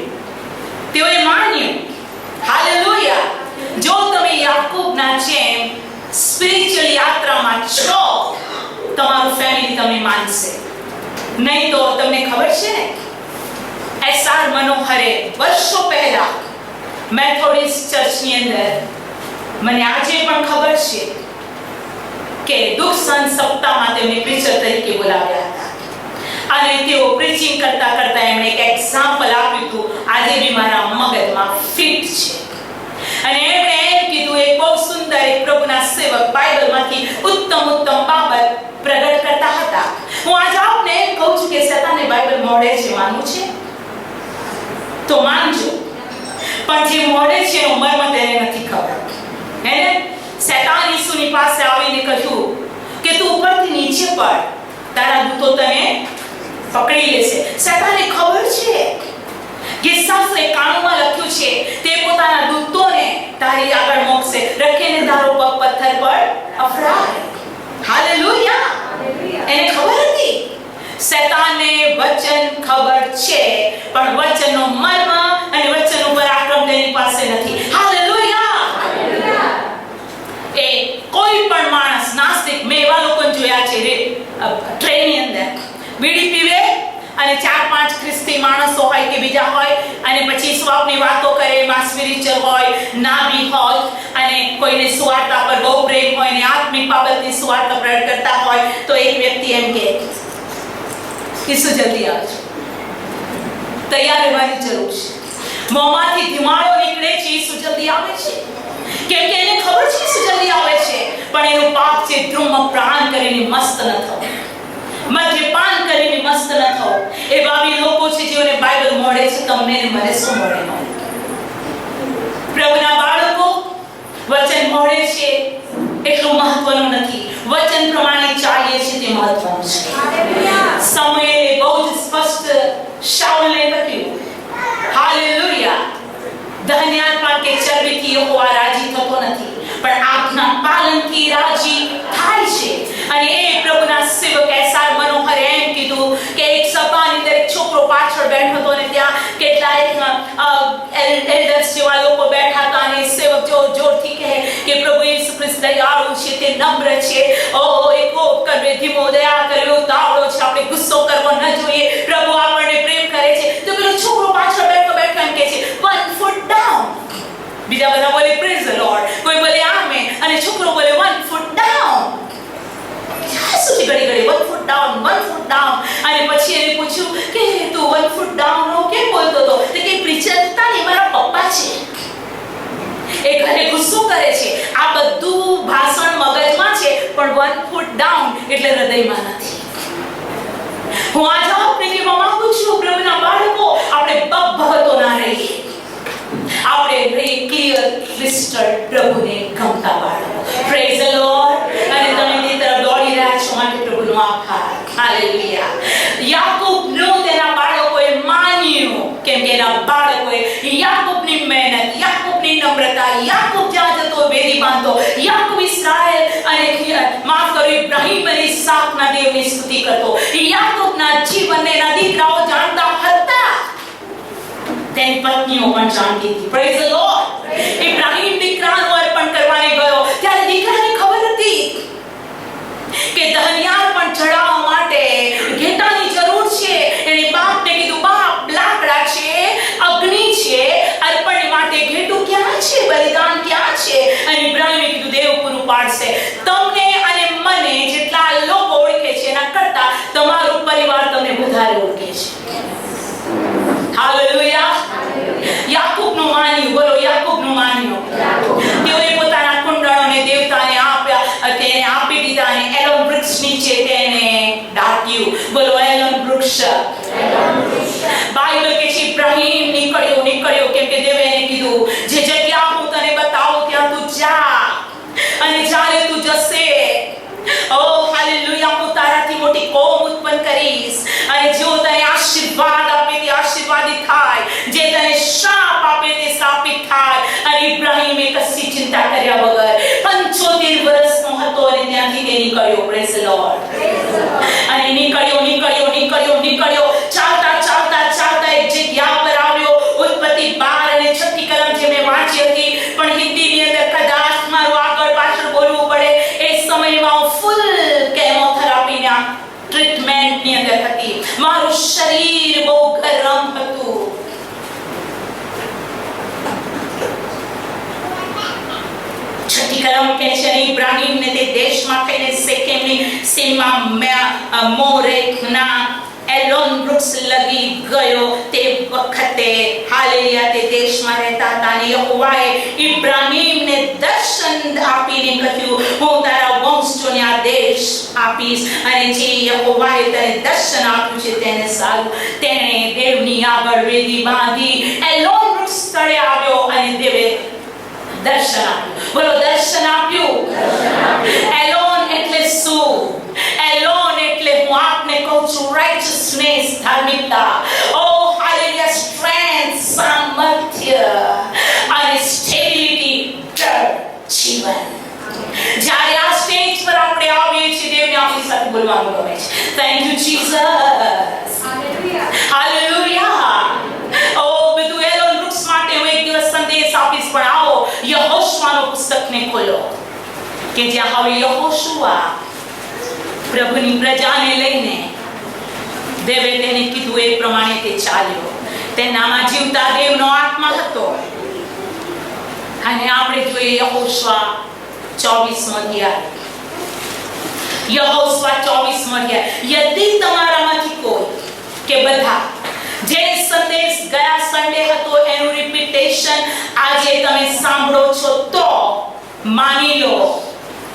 તેઓએ માન્યું. હાલેલુયા. જો તમે યાકૂબના જેમ સ્પિરિચ્યુઅલ યાત્રામાં છો, તમારું ફેમિલી તમને માનશે. નહીં તો તમને ખબર છે ને, એસઆર મનોહરે વર્ષો પહેલા મેથોડિસ્ટ ચર્ચની અંદર, મને આજે પણ ખબર છે કે દુઃખ સહન સપ્તાહમાં તેમને પ્રીચર તરીકે બોલાવ્યા હતા. અને તેઓ પ્રીચિંગ કરતા કરતા એમણે એક એક્ઝામ્પલ આપ્યું હતું, આજે બી મારા મગજમાં ફિટ છે. અને એમણે એમ કીધું, એક બહુ સુંદર એક પ્રભુના સેવક બાઇબલમાંથી ઉત્તમ બાબત પ્રગટ કરતા હતા. હું આજે આપને એમ કહું છું કે શેતાને બાઇબલ મોડે છે, માનવું છે તો માનજો, પણ જે મોડે છે એનો મર્મ તેને નથી ખબર. હે ને, શેતાન ઈસુની પાસે આવીને કહ્યું કે તું ઉપરથી નીચે પડ, તારા દૂતો તને પકડી લેશે. શેતાનને ખબર છે કે શાસ્ત્રે કાનૂનમાં લખ્યું છે તે પોતાના દૂતોને તારી આગળ મોકશે, રખીને તારો પગ પથ્થર પર અફડાય. હાલેલુયા. એને ખબર હતી. શેતાનને વચન ખબર છે, પણ વચનનો મર્મ અને વચનનો પરાક્રમ તેની પાસે નથી. હાલેલુયા. એ કોઈ પણ માણસ નાસ્તિક, મેં એવા લોકો જોયા છે ટ્રેનની અંદર બીડી પીવે અને 4-5 ખ્રિસ્તી માણસો હોય કે બીજા હોય અને પછી સ્વાપની વાતો કરે, માં સ્પિરિચ્યુઅલ હોય ના બી હોય અને કોઈને સુવાર્તા પર બહુ પ્રેમ હોય ને આત્મિક બાબતની સુવાર્તા પ્રગટ કરતા હોય તો એક વ્યક્તિ એમ કે ઈસુ જલ્દી આવજો, તૈયાર રહેવાની જરૂર છે. મોંમાંથી ધીમાડો નીકળે છે, ઈસુ જલ્દી આવે છે, કેમ કે એને ખબર છે ઈસુ જલ્દી આવે છે. પણ એનું પાપ છે ધૂમ્રપાન કરીને મસ્ત ન થવું, મદ્યપાન કરીને મસ્ત ન થવું. એવા બી લોકો છે જેઓને બાઇબલ મળે છે, તમને ને મને શું મળે? પ્રભુના બાળકો વચન મળે છે એટલું મહત્વનું નથી, વચન પ્રમાણે ચાલીએ છે તે મહત્વનું છે. સમયે બહુ જ સ્પષ્ટ શાઉલને કહ્યું, હાલેલુયા, ધન્યાત્મા કે ચરબીથી યહોવા રાજી થતો નથી, પણ આજ્ઞા પાલનથી રાજી થાય છે. અને એ પ્રભુના સેવક એસાર મનોહર એમ કીધું કે એક સભાની અંદર એક છોકરો પાછળ બેઠો હતો અને ત્યાં કેટલાક એલ્ડર્સ જેવા લોકો બેઠા હતા અને સેવક જોરથી કહે કે પ્રભુ ઈસુ ખ્રિસ્ત દયાળુ છે, તે નમ્ર છે, એ કોપ કરે, ધીમો દયા કરે, ઉતાવળો છે, આપણે ગુસ્સો કરવો ન જોઈએ, પ્રભુ આપણને પ્રેમ કરે છે. તો પેલો છોકરો પાછળ બેઠો એમ કહે છે 1 foot down. બીજા બધા બોલે પ્રેઝ ધ લોર્ડ, કોઈ બોલે આમેન, અને છોકરો બોલે 1 foot down. ઘડી 1 foot down, 1 foot down. અને પછી એને પૂછ્યું કે તું 1 foot down નો કેમ બોલતો હતો? તો કે પ્રીચર હતા ને મારા પપ્પા છે, એ ઘરે ગુસ્સો કરે છે. આ બધું ભાષણ મગજમાં છે, પણ 1 foot down એટલે હૃદયમાં નથી. હું આ જવાબને કહેવા માંગુ છું, પ્રભુના બાળકો, આપણે ભગતો ના રહીએ, આપણે રહીએ ક્લિયર ક્રિસ્ટલ પ્રભુને ગમતા બાળકો. Praise the lord. અને તમે તે તરફ દોડી રહ્યા છો માટે પ્રભુનો આભાર. હાલેલુયા. યાકૂબનું તેના બાળકોએ માન્યું, કેમ કે એના બાળકોએ યાકૂબની મહેનત, યાકૂબની નમ્રતા, યાકૂબ જ્યાં જતો વેદી બાંધતો, યાકૂબ ઇસ્રાએલ અને માફ કરો ઇબ્રાહીમ અને ઈસાકના દેવની સ્તુતિ કરતો, યાકૂબના જીવનને એના દીકરાઓ જાણતા હતા, તેની પત્નીઓ પણ જાણતી હતી. Praise the lord. ઇબ્રાહીમ દીકરાનું અર્પણ કરવાને ગયો ત્યારે દીકરાને ખબર હતી કે દહનિયાર પણ ચડાવવા માટે ઘેટાની જરૂર છે. એણે બાપને કીધું, બાપ લાકડા છે, અગ્નિ છે, અર્પણ માટે ઘેટું ક્યાં છે, બલિદાન ક્યાં છે? અને ઇબ્રાહીમે કીધું દેવ પૂરું પાડશે. તમને અને મને જેટલા લોકો ઓળખે છે એના કરતા તમારું પરિવાર તમને વધારે ઓળખે છે. હાલેલુયા. યાકૂબનું માન્યું, બોલો યાકૂબનું માન્યું. તેઓએ પોતાના કુંડળોને દેવતાને આપ્યા, તેને આપી દીધા અને એલોન વૃક્ષ નીચે તેને ઢાંક્યું. બોલો એલોન વૃક્ષ. બાઇબલ કે છે ઇબ્રાહીમ નીકળ્યો, કેમ કે દેવે એને કીધું જે જગ્યા હું તને બતાવું ત્યાં તું જા, અને જ્યારે તું જશે, ઓ હાલેલુયા, હું તારાથી મોટી કોમ ઉત્પન્ન કરીશ, અને જેઓ તને આશીર્વાદ આપે તે આશીર્વાદિત થાય, જે તને શ્રાપ આપે તે શ્રાપિત થાય. અને ઇબ્રાહીમે કશી ચિંતા કર્યા વગર 75 વર્ષનો હતો અને ત્યાંથી તે નીકળ્યો. Praise the lord. અને નીકળ્યો, ચાલતા એક જગ્યા પર આવ્યો. ઉત્પત્તિ 12 અને 6 કલમ જે મેં વાંચી હતી, પણ હિન્દીની અંદર કદાચ મારું આગળ પાછળ બોલવું પડે. એ સમયમાં હું ફૂલ કેમોથેરાપીના ટ્રીટમેન્ટની અંદર હતી. મારું શરીર બહુ ગરમ હતું. છઠ્ઠી કલમ કહે છે ઇબ્રાહીમને તે દેશમાં થઈને શેકેમની સીમા મોરેકના એલોન વૃક્ષ લગી ગયો તે વખતે હાલેલુયા તે દેશમાં રહેતા હતા અને યહોવાએ ઇબ્રાહીમને દર્શન આપીને કહ્યું, હું તારા વંશજોને આ દેશ આપીશ અને જે યહોવાએ તને દર્શન આપ્યું છે તેને સારું. તેણે દેવની આગળ વેદી બાંધી એલોન વૃક્ષ સ્થળે આવ્યો અને દેવે દર્શન આપ્યું. બોલો, દર્શન આપ્યું. એલોન એટલે શું? એલોન એટલે હું આપને કહું છું રાઇચસનેસ, ધાર્મિકતા. ઓ હાલેલુયા, સ્ટ્રેન્થ, સામર્થ્ય અને સ્ટેબિલિટી, જીવન. જ્યારે આ સ્ટેજ પર આપણે આવીએ છીએ, દેવને આપણી સાથે બોલવાનું ગમે છે. Thank you Jesus. હાલેલુયા. ઓ બધું એલોન વૃક્ષ માટે હું એક દિવસ સંદેશ આપીશ, પણ આવો યહોશુઆનો પુસ્તકને ખોલો કે જ્યાં હવે યહોશુઆ પ્રભુની પ્રજાને લઈને દેવે તેને કીધું એ પ્રમાણે તે ચાલ્યો. તેનામાં જીવતા દેવનો આત્મા હતો. અને આપણે જોઈએ યહોશુઆ 24મો અધ્યાય. યહોશુઆ 24મો અધ્યાય. યદિ તમારામાંથી કોઈ કે બધા જે સંદેશ ગયા સન્ડે હતો એનું રિપીટેશન આજે તમે સાંભળો છો તો માની લો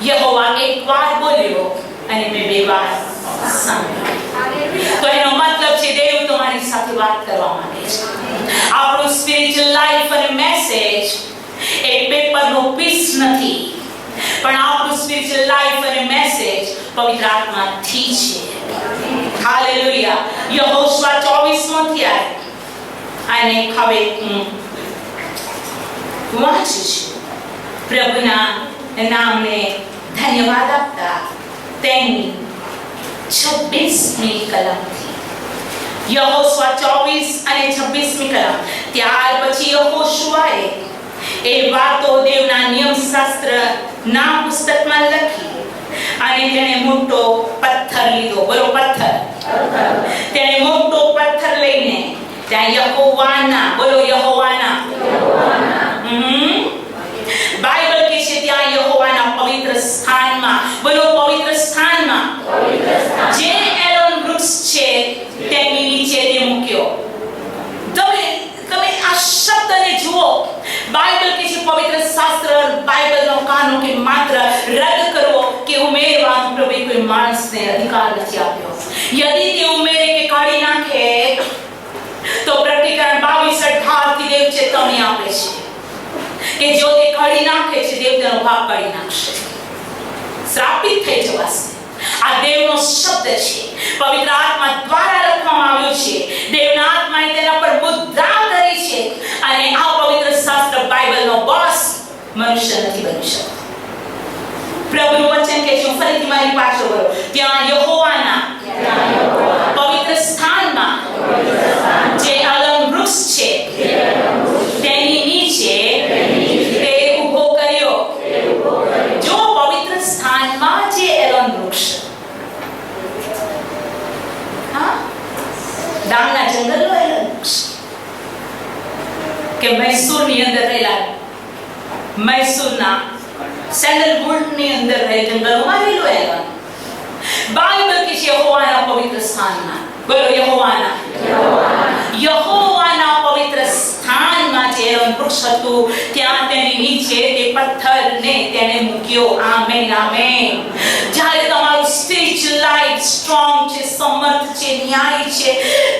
યહોવા એકવાર બોલ્યો અને મેં બે વાર સાંભળ્યું. તો એનો મતલબ છે દેવ તમારી સાથે વાત કરવા માંગે છે. આપણું સ્પિરિચ્યુઅલ લાઈફ અને મેસેજ એ પેપરનો પીસ નથી, પણ આપણું સ્પિરિચ્યુઅલ લાઈફ અને મેસેજ પવિત્ર આત્માથી છે. હાલેલુયા. યહોશુઆ 24મો અધ્યાય અને હવે હું વાંચું છું પ્રભુના નામને ધન્યવાદ આપતા તેની 26મી કલમથી. યહોશુઆ 24 અને 26મી કલમ. ત્યાર પછી યહોશુઆએ એ વાતો દેવના નિયમશાસ્ત્ર ના પુસ્તકમાં લખી અને તેણે મોટો પથ્થર લીધો. બોલો, પથ્થર. તેણે મોટો પથ્થર લઈને ત્યાં યહોવાના, બોલો યહોવાના, બાઇબલ કહે છે ત્યાં યહોવાના પવિત્ર સ્થાનમાં, બોલો પવિત્ર સ્થાનમાં, જે એલોન વૃક્ષ છે તેની નીચે તે મૂક્યો. તમે આ શબ્દને જુઓ. બાઇબલ કહે છે પવિત્ર શાસ્ત્ર, બાઇબલનો કાનૂન કે માત્ર રદ કરવો કે ઉમેરવાનો પ્રભુએ કોઈ માણસને અધિકાર નથી આપ્યો. યદિ તે ઉમેરે કે કાઢી નાખે તો પ્રકટીકરણ 22:18 દેવ ચેતવણી આપે છે કે જો તે કાઢી નાખે છે દેવ તેનો ભાગ કાઢી નાખશે, શ્રાપિત થઈ જવાશે. આ દેવનો શબ્દ છે, પવિત્ર આત્મા દ્વારા લખવામાં આવ્યો છે. દેવના આત્માએ તેના પર મુદ્રા કરી છે અને આ પવિત્ર શાસ્ત્ર બાઇબલનો બોસ મનુષ્ય નથી બની શકતો. પ્રભુનું વચન કે છે, ફરીથી મારી પાછળ વળો, ત્યાં યહોવાના પવિત્ર સ્થાનમાં જે એલોન વૃક્ષ છે તેની નીચે તે ઊભો કર્યો. જો પવિત્ર સ્થાનમાં જે એલોન વૃક્ષ, ડાંગના જંગલનો એલોન વૃક્ષ કે મૈસૂરની અંદર રહેલા, મૈસૂરના સેન્ડલવુડની અંદર રહે જંગલોમાં રહેલો એલોન. બાઇબલ કે છે યહોવાના પવિત્ર સ્થાનમાં, બોલો યહોવાના પવિત્ર સ્થાનમાં જે એલોન વૃક્ષ હતું ત્યાં તેની નીચે તે પથ્થરને તેને મૂક્યો. Amen, amen. જ્યારે તમારું સ્પિરિચ્યુઅલ લાઈફ સ્ટ્રોંગ છે, સમર્થ છે, ન્યાયી છે,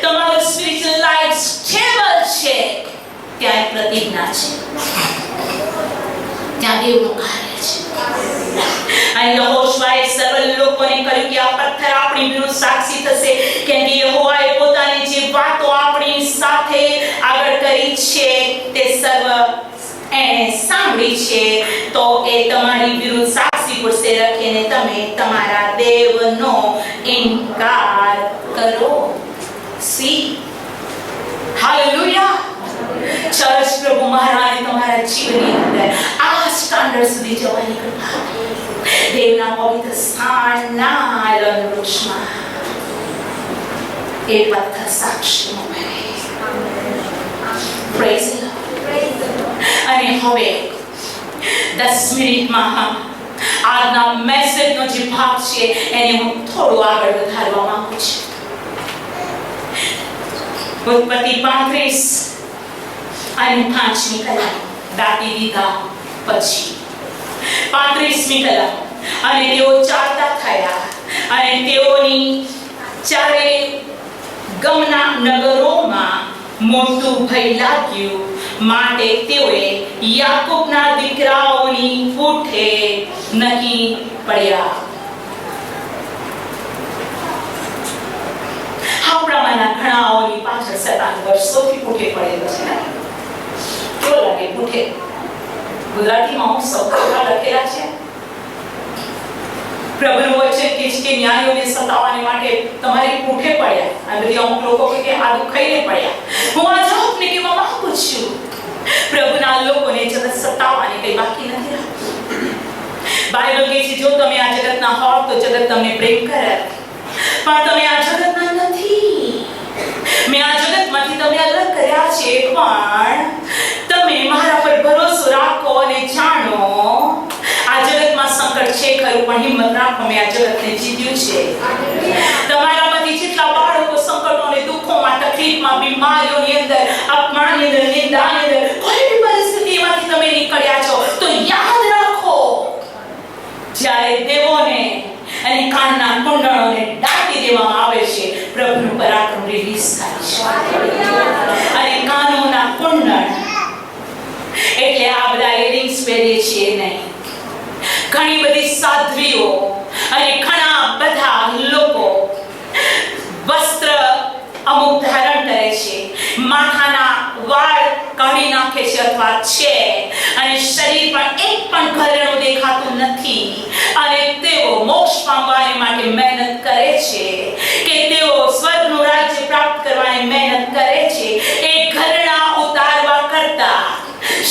તમારું સ્પિરિચ્યુઅલ લાઈફ સ્ટેબલ છે, ત્યાં એક પ્રતિજ્ઞા છે, ત્યાં દેવનું કાર્ય છે. અને યહોશુઆએ સર્વ લોકોને કહ્યું કે આ પથ્થર આપણી વિરુદ્ધ સાક્ષી થશે, કેમ કે યહોવાએ પોતાની જે વાતો આપણી સાથે આગળ કરી છે તે સર્વ એણે સાંભળી છે, તો એ તમારી વિરુદ્ધ સાક્ષી પડશે. રખીને તમે તમારા દેવનો ઇનકાર કરો. C hallelujah. ચર્ચ પ્રભુ મહારાજે તમારા જીવનની અંદર આ સ્ટાન્ડર્ડ સુધી જવાની કૃપા દેવના પવિત્ર સ્થાનના એલોન વૃક્ષમાં એ પથ્થર સાક્ષીનો બને. Praise the lord. અને હવે 10 મિનિટમાં આજના મેસેજનો જે ભાગ છે એને હું થોડું આગળ વધારવા માંગુ છું. ઉત્પત્તિ 35 અને 5મી કલમ દાટી દીધા પછી 35મી કલમ. અને તેઓ ચાલતા થયા અને તેઓની ચારે ગમના નગરોમાં મોટું ભય લાગ્યું, માટે તેઓએ યાકૂબના દીકરાઓની પૂઠે નહી પડ્યા. આપણામાંના ઘણાઓની પાછળ 7 વર્ષોથી પૂઠે પડેલો છે. કેવો લાગે પૂઠે? ગુજરાતીમાં હું સૌથી લખેલા છે. પ્રભુનું વચન કહે છે કે ન્યાયોને સતાવવા માટે તમારી પૂઠે પડ્યા. આ બધી અમુક લોકો કે આદુ ખાઈને પડ્યા. હું આ જવાબને કહેવા માંગુ છું, પ્રભુના લોકોને જગત સતાવવાને કઈ બાકી નથી રાખતું. બાઇબલ કહે છે જો તમે આ જગતના હોવ તો જગત તમને પ્રેમ કરે, પણ તમે આ જગતના નથી. મેં આ જગતમાંથી તમને અલગ કર્યા છે, પણ તમે મારા પર ભરોસો રાખો અને જાણો આ જગતમાં સંકટ છે ખરું, પણ હિંમત રાખો, મેં આ જગતને જીત્યું છે. તમારામાંથી જેટલા બાળકો સંકટોને દુઃખોમાં, તકલીફમાં, બીમારીઓની અંદર, અપમાનની અંદર, નિંદાની અંદર, કોઈ બી પરિસ્થિતિમાંથી તમે નીકળ્યા છો, તો યાદ રાખો જ્યારે દેવોને અને કાનના કુંડળોને દાટી દેવામાં આવે છે, પ્રભુનું પરાક્રમ રિલીઝ થાય છે. અને કાનોના કુંડળ એટલે આ બધા ઇયરિંગ્સ પહેરીએ છીએ નહીં. ઘણી બધી સાધ્વીઓ અને ઘણા બધા લોકો વસ્ત્ર અમુક ધારણ કરે છે, માથાના વાળ કાઢી નાખે છે અથવા છે, અને શરીર પણ એક પણ ઘરેણું દેખાતું નથી, અને તેઓ મોક્ષ પામવા માટે મહેનત કરે છે, કે તેઓ સ્વર્ગનું રાજ્ય પ્રાપ્ત કરવાની મહેનત કરે છે. એ ઘરેણા ઉતારવા કરતા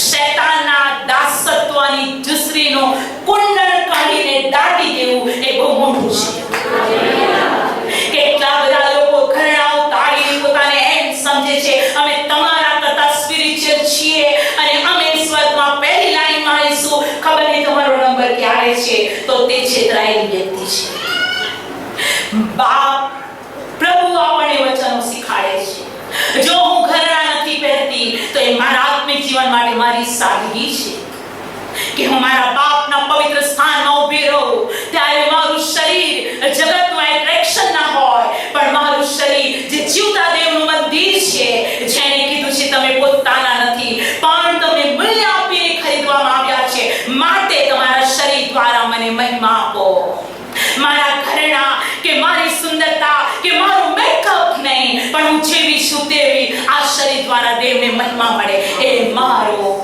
શૈતાનના દાસત્વની જુસરીનો કુંડળ કાઢીને દાટી દેવું એ બહુ મોટું છે. કેટલા બધા લોકો ઘરેણા ઉતારીને પોતાને એમ સમજે છે અમે તમારા કરતા સ્પિરિચ્યુઅલ છીએ અને અમે સ્વર્ગમાં પહેલી લાઈનમાં આવીશું. ખબર નહીં તમારો નંબર ક્યારે છે, તો તે છેતરાયેલી વ્યક્તિ છે. બાપ પ્રભુ આપણને વચનો શીખાડે છે. જો હું ઘરેણા નથી પહેરતી તો એ મારા આત્મિક જીવન માટે મારી સાદગી છે, કે હું મારા બાપના પવિત્ર સ્થાનમાં ઊભી રહું. ત્યારે મારું શરીર જગતનું એટ્રેક્શન ના હોય, પણ મારું શરીર જે જીવતા દેવનું મંદિર છે, જેણે કીધું છે તમે પોતાના નથી પણ તમને મૂલ્ય આપીને ખરીદવામાં આવ્યા છે, માટે તમારા શરીર દ્વારા મને મહિમા આપો. મારા ઘરેણા કે મારી સુંદરતા કે મારું મેકઅપ નહીં, પણ હું જેવી છું તેવી આ શરીર દ્વારા દેવને મહિમા મળે. એ મારું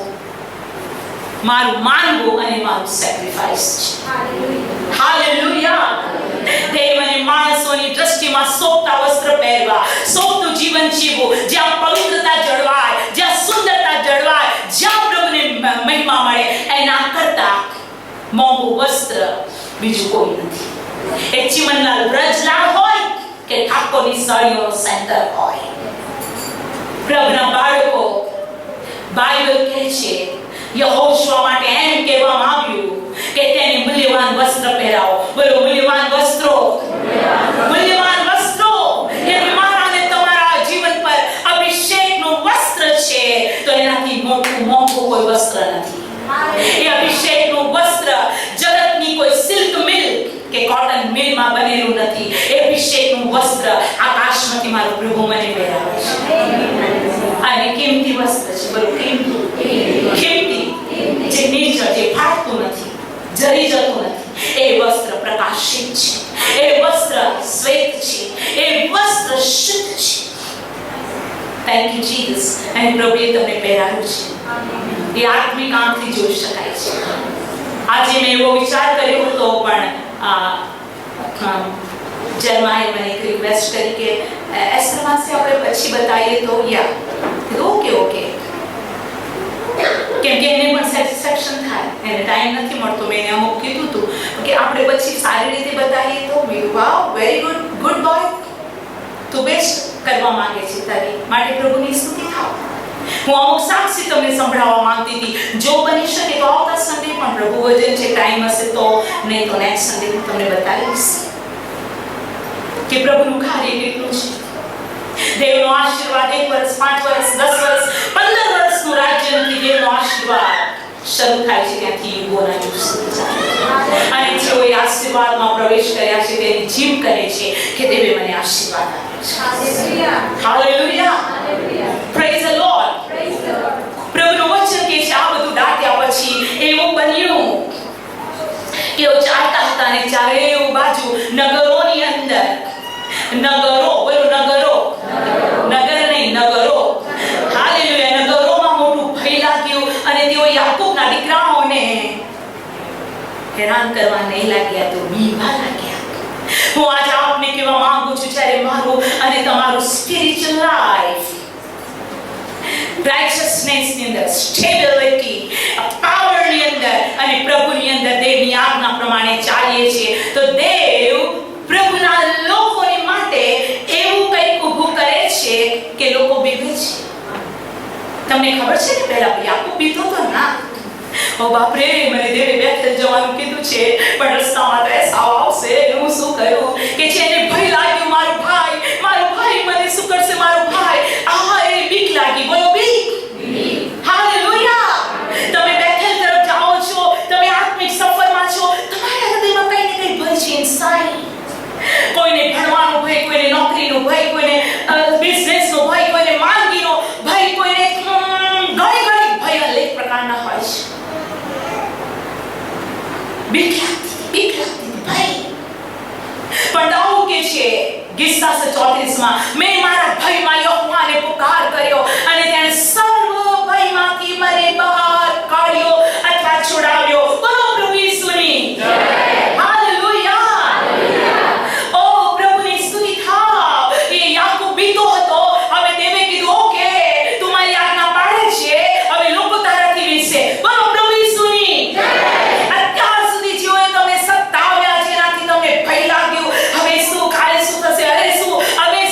માનવું અને મારું સેક્રિફાઈસ છે. હાલેલુયા. દેવ અને માણસોની દ્રષ્ટિમાં સોંપતા વસ્ત્ર પહેરવા, સોંપતું જીવન જીવવું, જ્યાં પવિત્રતા જળવાય, જ્યાં સુંદરતા જળવાય, જ્યાં પ્રભુને મહિમા મળે, એના કરતા મોંઘું વસ્ત્ર બીજું કોઈ નથી. એ ચીમનલાલ બ્રજલાલ હોય કે ઠાકોરની સાડીઓનો સેન્ટર હોય. પ્રભુના બાળકો, બાઇબલ કહે છે યહોશુઆ માટે એમ કહેવામાં આવ્યું કે તેને મૂલ્યવાન વસ્ત્ર પહેરાવો. બોલો મૂલ્યવાન વસ્ત્રો. મૂલ્યવાન વસ્ત્રો એ મારા અને તમારા જીવન પર અભિષેકનું વસ્ત્ર છે, તો એનાથી મોંઘું કોઈ વસ્ત્ર નથી. એ અભિષેકનું વસ્ત્ર જગતની કોઈ સિલ્ક મિલ કે કોટન મિલમાં બનેલું નથી. એ અભિષેકનું વસ્ત્ર આકાશમાંથી મારો પ્રભુ મને પહેરાવે છે. અને કિંમતી વસ્ત્ર છે. બોલો કિંમતી, જે નિર્જળ, જે ફાટતું નથી, જરી જતું નથી. એ વસ્ત્ર પ્રકાશિત છે, એ વસ્ત્ર શ્વેત છે, એ વસ્ત્ર શુદ્ધ છે. Thank you Jesus. અને પ્રભુએ તમને પહેરાવ્યું છે. એ આત્મિક આંખથી જોઈ શકાય છે. આજે મેં એવો વિચાર કર્યો હતો, પણ જન્માએ મને એક રિક્વેસ્ટ કરી કે એસ્ટર માસે આપણે પછી બતાવીએ તો ઓકે કેમ કે એને પણ સેટિસ્ફેક્શન થાય, એને ટાઈમ નથી મળતો. મેં એને અમુક કીધું હતું કે આપણે પછી સારી રીતે બતાવીએ તો વાવ, વેરી ગુડ બોય, તું બેસ્ટ કરવા માંગે છે, તારી માટે પ્રભુની સ્તુતિ થાવ. હું અમુક સાક્ષી તમને સંભળાવવા માંગતી હતી. જો બની શકે તો આવતા સન્ડે પણ પ્રભુ વચન છે, ટાઈમ હશે તો, નહીં તો નેક્સ્ટ સન્ડે હું તમને બતાવીશ કે પ્રભુનું કાર્ય કેટલું છે. દેવનો આશીર્વાદ 1 વર્ષ, 5 વર્ષ, 10 વર્ષ, 15 વર્ષનું રાજ્ય નથી. દેવનો આશીર્વાદ શરૂ થાય છે ત્યાંથી યુગોના યુગ સુધી ચાલે. અને જેઓએ આશીર્વાદમાં પ્રવેશ કર્યા છે તેની જીવ કહે છે કે દેવે મને આશીર્વાદ આપ્યો છે. Hallelujah, praise the lord. પ્રભુનું વચન કે છે આ બધું દાટ્યા પછી એવું બન્યું કે ઓ ચાલતા હતા અને ચારે બાજુ નગરોની અંદર, નગરો, બોલો નગરો, નગર નહીં નગરો, હાલેલુયા, નગરોમાં મોટું ભય લાગ્યું અને તેઓ યાકૂબના દીકરાઓને હેરાન કરવા નહીં લાગ્યા તો બીવા લાગ્યા. હું આજે આપને કહેવા માંગુ છું જ્યારે મારું અને તમારું સ્પિરિચ્યુઅલ લાઈફ righteousness ની અંદર, સ્ટેબિલિટી, પાવરની અંદર અને પ્રભુની અંદર દેવની આજ્ઞા પ્રમાણે ચાલીએ છીએ તો દેવ પ્રભુના લોકોની માટે એવું કંઈક ઊભું કરે છે કે લોકો બીવે છે. તમને ખબર છે ને પહેલા યાકૂબ બીતો હતો ના? ઓ બાપ રે, મને દેવે બેથેલ જવાનું કીધું છે પણ રસ્તામાં તો એસાવ આવશે, હું શું કરું કે છે એને ભય લાગ્યું, મારો ભાઈ મને શું કરશે, મારો ભાઈ, આ એ બીક લાગી. બોલો બીક. હાલેલુયા. તમે બેથેલ તરફ જાઓ છો, તમે આત્મિક સફરમાં છો, તમારા હૃદયમાં કંઈ ને કંઈ ભય છે ઇનસાઇડ. કોઈને ભણવાનો ભય, કોઈને નોકરીનો ભય, કોઈને બિઝનેસનો ભય, કોઈને માંદગીનો ભય, કોઈને ઘણી ભય અનેક પ્રકારના હોય છે. બીક લાગતી ભય. પણ દાઉદ કે છે ગીતા 34માં, મેં મારા ભયમાં યહોવાને પુકાર કર્યો અને તેણે સર્વ ભયમાંથી મને બહાર કાઢ્યો અથવા છોડાવ્યો. બોલો પ્રભુ ઈસુની જય. હાલેલુયા. ઓ પ્રભુની સ્તુતિ થાવ. એ યાકૂબ બીતો હતો, હવે દેવે કીધું ઓકે તું મારી આજ્ઞા પાડે છે, હવે લોકો તારાથી વિશે. બોલો પ્રભુ ઈસુની જય. અત્યાર સુધી જેઓએ તમને સતાવ્યા, જેનાથી તમને ભય લાગ્યું, હવે શું, કાલે શું થશે, અરે શું, હવે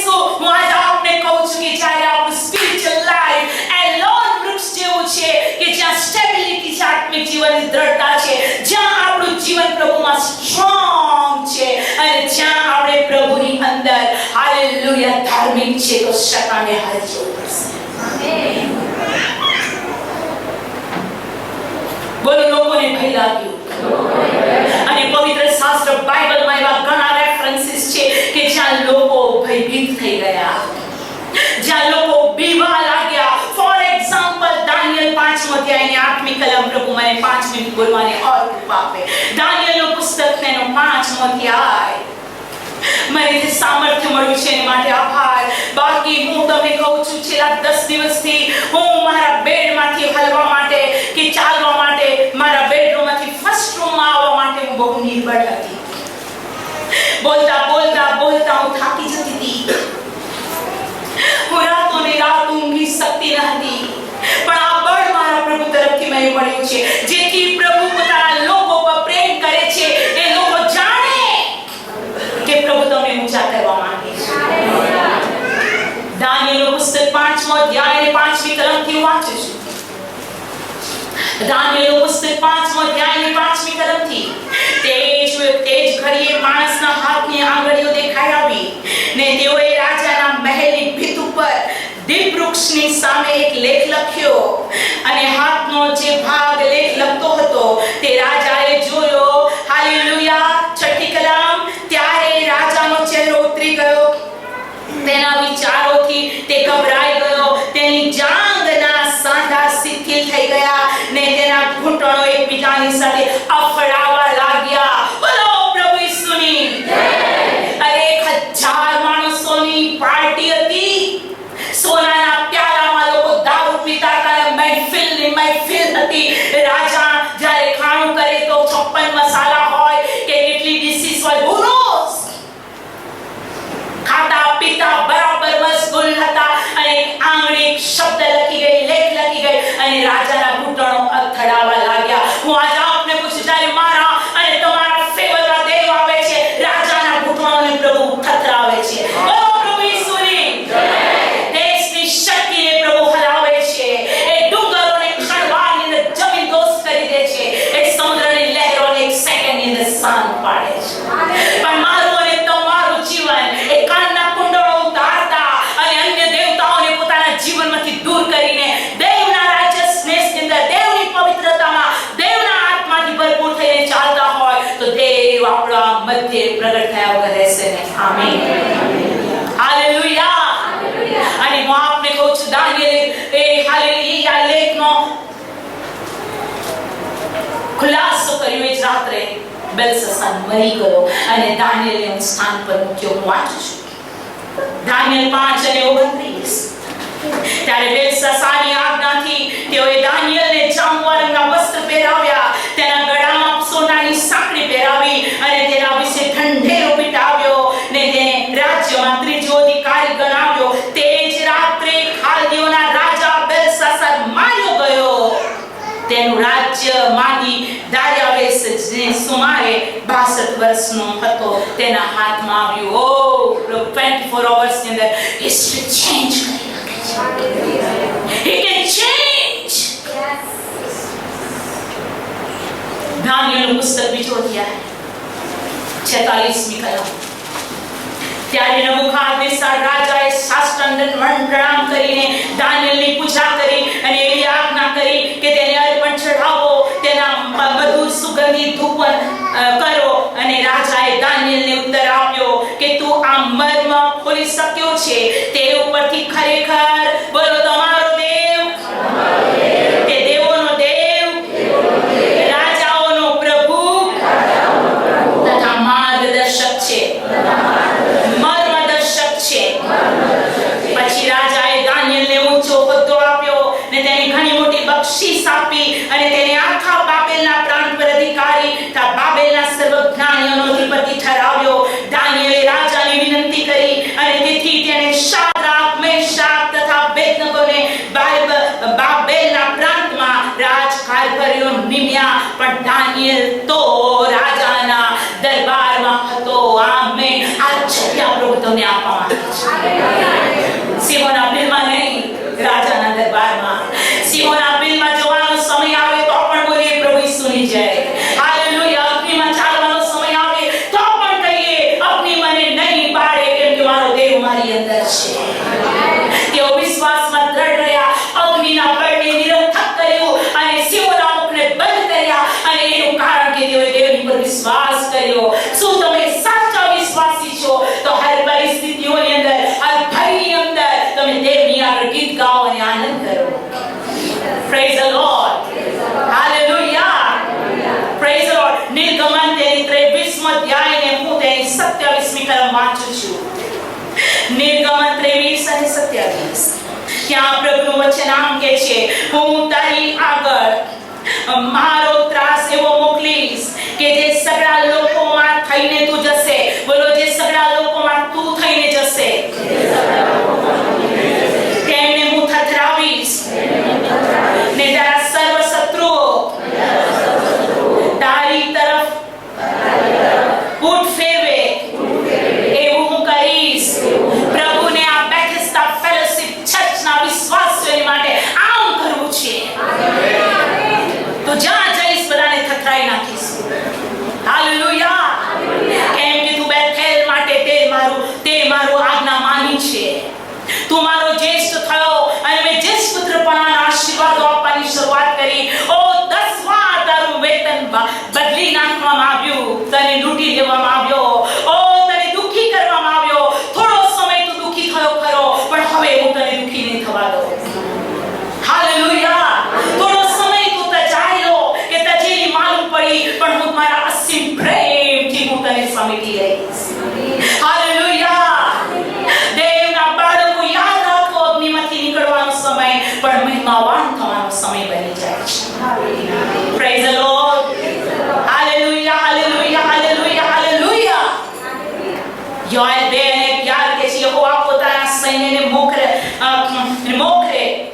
શું. હું આજે આપને કહું છું કે જ્યારે આપણું સ્પિરિચ્યુઅલ લાઈફ એલોન વૃક્ષ જેવું છે કે જ્યાં સ્ટેબિલિટી છે, આત્મિક જીવનની દ્રઢતા છે, જ્યાં આપણું જીવન પ્રભુમાં સ્ટ્રોંગ છે અને જ્યાં આપણે પ્રભુની અંદર હાલેલુયા ધાર્મિક છે તો શતાને હારી જવું પડશે. આમેન. બોલો લોકોને ભય લાગ્યું. અને પવિત્ર શાસ્ત્ર બાઇબલમાં એવા ઘણા રેફરન્સીસ છે કે જ્યાં લોકો ભયભીત થઈ ગયા, જ્યાં લોકો બીવા લાગ્યા. ફોર એક્ઝામ્પલ દાનિયેલ 5મો અધ્યાયની 8મી કલમ. પ્રભુ મને 5 મિનિટ બોલવાની ઓર કૃપા આપે. દાનિયેલનો પુસ્તક તેનો 5મો અધ્યાય. મને જે સામર્થ્ય મળ્યું છે એના માટે આભાર. બાકી હું તમને કહું છું છેલ્લા 10 દિવસથી હું મારા બેડમાંથી હલવા માટે કે ચાલવા માટે, મારા બેડરૂમમાંથી ફર્સ્ટ રૂમમાં આવવા માટે હું બહુ નિર્બળ હતી. બોલતા હું થાકી જતી હતી. હું રાતોની રાત ઊંઘી શકતી ન હતી. પણ આ બળ મારા પ્રભુ તરફથી મને મળ્યું છે, જેથી પ્રભુ પોતાના લોકો પર પ્રેમ કરે છે. એ લોકો જાણે કે પ્રભુ તમને ઊંચા કરવા માંગે છે. દાનિયેલનો પુસ્તક 5મો અધ્યાય 5મી કલમથી વાંચું છું. દાનિયેલનો પુસ્તક 5મો અધ્યાય 5મી કલમથી. તે જ ઘડીએ માણસના હાથની આંગળીઓ દેખાઈ આવી ને તેઓએ રાજાના મહેલની ભીત ઉપર દીપવૃક્ષની સામે એક લેખ લખ્યો અને હાથનો જે ભાગ લેખ લખતો હતો તે રાજાએ જોયો. હાલેલુયા. 6ઠી કલમ. ત્યારે રાજાનો ચહેરો ઉતરી ગયો, તેના વિચારોથી તે ગભરાઈ ગયો, તેની જાંઘના સાંધા શિથિલ થઈ ગયા ને તેના ઘૂંટણો એકબીજાની સાથે અફડાવા લાગ્યા. બોલો પ્રભુ ઈસુની જય. અરે 1000 માણસોની પાર્ટી હતી. સોનાના પ્યાલામાં લોકો દારૂ પીતા હતા, મહેફિલ હતી. રાજા જ્યારે ખાણું કરે તો 56 મસાલા હોય કે કેટલી ડિશિસ હોય, બોનસ ખાતા પીતા બરાબર મશગુલ હતા. અને આંગળી શબ્દ લખી ગઈ, લેખ લખી ગઈ અને રાજાના ઘૂંટણો અથડાવા લાગ્યા. હું આજે આપને પૂછું, જ્યારે મારા અને તમારા ફેવરમાં દેવ આવે છે, રાજાના ઘૂંટણોને પ્રભુ થથરાવે છે. ઓ પ્રભુ ઈસુની જય. દેશની શક્તિને પ્રભુ હલાવે છે. એ ડુંગરોને ખડવાની જમીન દોષ કરી દે છે. એ સમુદ્રની લહેરોને એક સેકન્ડની અંદર શાંત પાડે છે. પણ મારું અને તમારું જીવન એ કાનના કુંડળો ઉતારતા દેવ આપણા મધ્ય પ્રગટ થયા વગર રહેશે નહીં. આમેન. હાલેલુયા. અને હું આપને કહું છું, દાનિયેલે હાલેલુયા લેખનો ખુલાસો કર્યો. એ જ રાત્રે બેલશસ્સાર મરી ગયો અને દાનિયેલને સ્થાન પર મૂક્યો. હું વાંચું છું દાનિયેલ 5:29. ત્યારે બેલશસ્સારની આજ્ઞાથી તેઓએ દાનિયેલને જાંબુઆ રંગના વસ્ત્ર પહેરાવ્યા, તેના ગળામાં સોનાની સાંકળી પહેરાવી અને તેના વિશે ઢંઢેરો પીટાવ્યો ને તેને રાજ્યમાં ત્રીજો અધિકારી ગણાવ્યો. તે જ રાત્રે ખાલ્દીઓના રાજા બેલશસ્સાર માર્યો ગયો. તેનું રાજ્ય માની દારિયાવેશને સુમારે 62 વર્ષનો હતો, તેના હાથમાં આવ્યું. ઓ 24 અવર્સની અંદર હિસ્ટ્રી ચેન્જ કરી. He can change. દાનિયેલનું પુસ્તક બીજો અધ્યાય 46મી કલમ. ત્યારે નબુખાદનેસર રાજાએ સાષ્ટાંગ પ્રણામ કરીને દાનિયેલની પૂજા કરી અને એવી આજ્ઞા કરી કે તેને અર્પણ ચઢાવો, તેના બધું સુગંધિત ધૂપ કરો. અને રાજાએ દાનિયેલને ઉત્તર આપ્યો કે તું આ મર્મ ખોલી શક્યો છે તે ઉપરથી ખરેખર બોલો તમારો દેવ તે દેવોનો દેવ, રાજાઓનો પ્રભુ તથા માર્ગદર્શક છે, મર્મદર્શક છે. પછી રાજાએ દાનિયેલને ઊંચો હોદ્દો આપ્યો ને તેને ઘણી મોટી બક્ષિસ આપી અને તેને આખા બાબેલના પ્રાંત પર અધિકારી તથા બાબેલના સર્વજ્ઞાનીઓનો અધિપતિ ઠરાવ્યો. દાનિયેલે રાજાને વિનંતી કરી અને તેથી તેણે શાદ્રાક, મેશાક તથા અબેદનગોને બાબેલના પ્રાંતમાં રાજકાર્યકરીઓ નિમ્યા. પણ દાનિયેલ તો રાજાના દરબારમાં હતો. આમેન. આ જગ્યા પ્રભુ તમને આપવામાં સિંહોના બિલમાં નહીં, રાજાના દરબારમાં. સિંહોના બિલમાં જવાનો સમય આવે તો પણ બોલીએ પ્રભુ ઈસુની જય. હાલેલુયા. અગ્નિમાં ચાલવાનો સમય આવે તો પણ કહીએ અગ્નિ મને નહીં પાડે, કેમ કે મારો દેવ મારી અંદર છે. તેઓ વિશ્વાસમાં દ્રઢ રહ્યા, અગ્નિના બળને નિરર્થક કર્યું અને સિંહોના મુખને બંધ કર્યા. અને એનું કારણ કે તેઓએ દેવની પર વિશ્વાસ કર્યો. શું તમે સાચા વિશ્વાસી છો તો હર પરિસ્થિતિઓની અંદર, હર ભયની અંદર તમે દેવની આગળ ગીત ગાઓ અને આનંદ કરો. Praise the Lord. Hallelujah. Praise the Lord. નિર્ગમન તેની 23મ અધ્યાયને હું તેની 27મી કલમ વાંચું છું. નિર્ગમન 23 અને 27. ત્યાં પ્રભુનું વચન આમ કહે છે, હું તારી આગળ મારો ત્રાસ એવો મોકલીશ કે જે સગળા લોકોમાં થઈને તું જશે. બોલો, જે સગળા લોકોમાં તું થઈને જશે તેમને હું થથરાવીશ ને તારા સર્વ શત્રુઓ તારી તરફ પીઠ ફેરવે એવું હું કરીશ. પ્રભુને આ બેથેસ્ડા ફેલોશિપ ચર્ચના વિશ્વાસીઓ માટે આમ કરવું છે. તો જ્યાં જઈશ બધાને થથરાઈ નાખીશ. હાલેલુયા. કેમ કે તું બેથેલ માટે તે મારું આજ્ઞા માની છે. તું મારો જ્યેષ્ઠ થયો અને મેં જ્યેષ્ઠ પુત્રપણાના આશીર્વાદો આપવાની શરૂઆત કરી. ઓ 10 વાર તારું વેતન બદલી નાખવામાં આવ્યું, તને લૂંટી લેવામાં આવ્યો, ઓ તને દુઃખી કરવામાં આવ્યો. થોડો સમય તું દુઃખી થયો ખરો, પણ હવે હું તને દુઃખી નહીં થવા દઉં. હાલેલુયા. થોડો સમય તું તજાયો કે તજેલી માલુમ પડી, પણ હું મારા અસીમ પ્રેમથી હું તને સમેટી લઈશ. હાલેલુયા. દેવના બાળકો યાદ રાખો, અગ્નિમાંથી નીકળવાનો સમય પણ મહિમાવાન થવાનો સમય બની જાય છે. Praise the Lord. Hallelujah, hallelujah, hallelujah, hallelujah. યોએલ 2:11 કે છે, યહોવા પોતાના સૈન્યને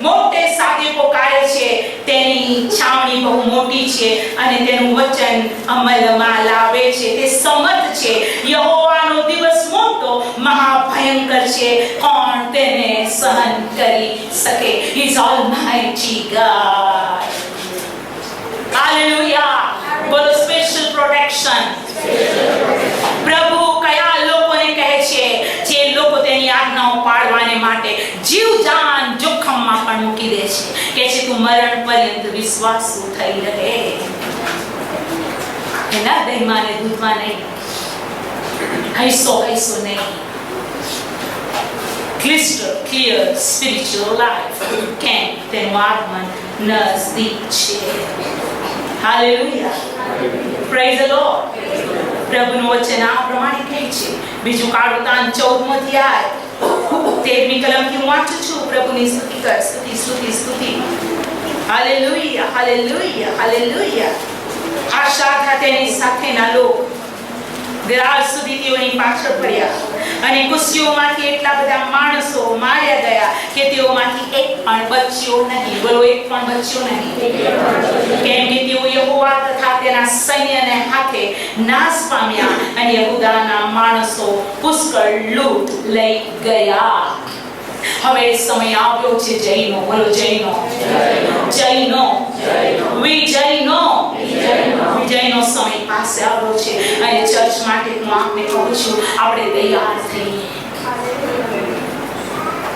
મોટે સાથે પોકારે છે. તેની છાવણી બહુ મોટી છે અને તેનું વચન અમલમાં લાવે છે. તે સમર્થ છે. યહોવાનો દિવસ મોટો મહાભયંકર છે. કોણ તેને સહન કરી શકે? He is almighty God. Hallelujah. બોલો, સ્પેશિયલ પ્રોટેક્શન. પ્રભુ કયા લોકોને કહે છે? જે લોકો તેની આજ્ઞાઓ પાળવાને માટે જીવ જાન જોખમમાં પણ મૂકી દે છે. કે છે તું મરણ પર્યંત વિશ્વાસુ થઈ રહે. દહીંમાં ને દૂધમાં નહીં, હૈસો નહીં. Clear spiritual life કેમ તેનું આગમન નજદીક છે. Hallelujah. Praise the Lord. પ્રભુનું વચન આ પ્રમાણે કહે છે. બીજું કાળુતાન 14મો અધ્યાય 13મી કલમથી હું વાંચું છું. પ્રભુની સ્તુતિ કર, સ્તુતિ. Hallelujah, hallelujah, hallelujah. આશા તેની સાથેના લોકો વિરાળ સુધી તેઓની પાછળ પડ્યા અને કુશીઓમાંથી એટલા બધા માણસો માર્યા ગયા કે તેઓમાંથી એક પણ બચ્યો નહીં. બોલો, એક પણ બચ્યો નહીં. કેમ કે તેઓ યહોવા તથા તેના સૈન્યને હાથે નાશ પામ્યા અને યહૂદાના માણસો પુષ્કળ લૂંટ લઈ ગયા. હવે સમય આવ્યો છે જયનો. બોલો, જયનો. વિજયનો સમય પાસે આવ્યો છે અને ચર્ચ માટે હું આપને કહું છું, આપણે તૈયાર થઈએ.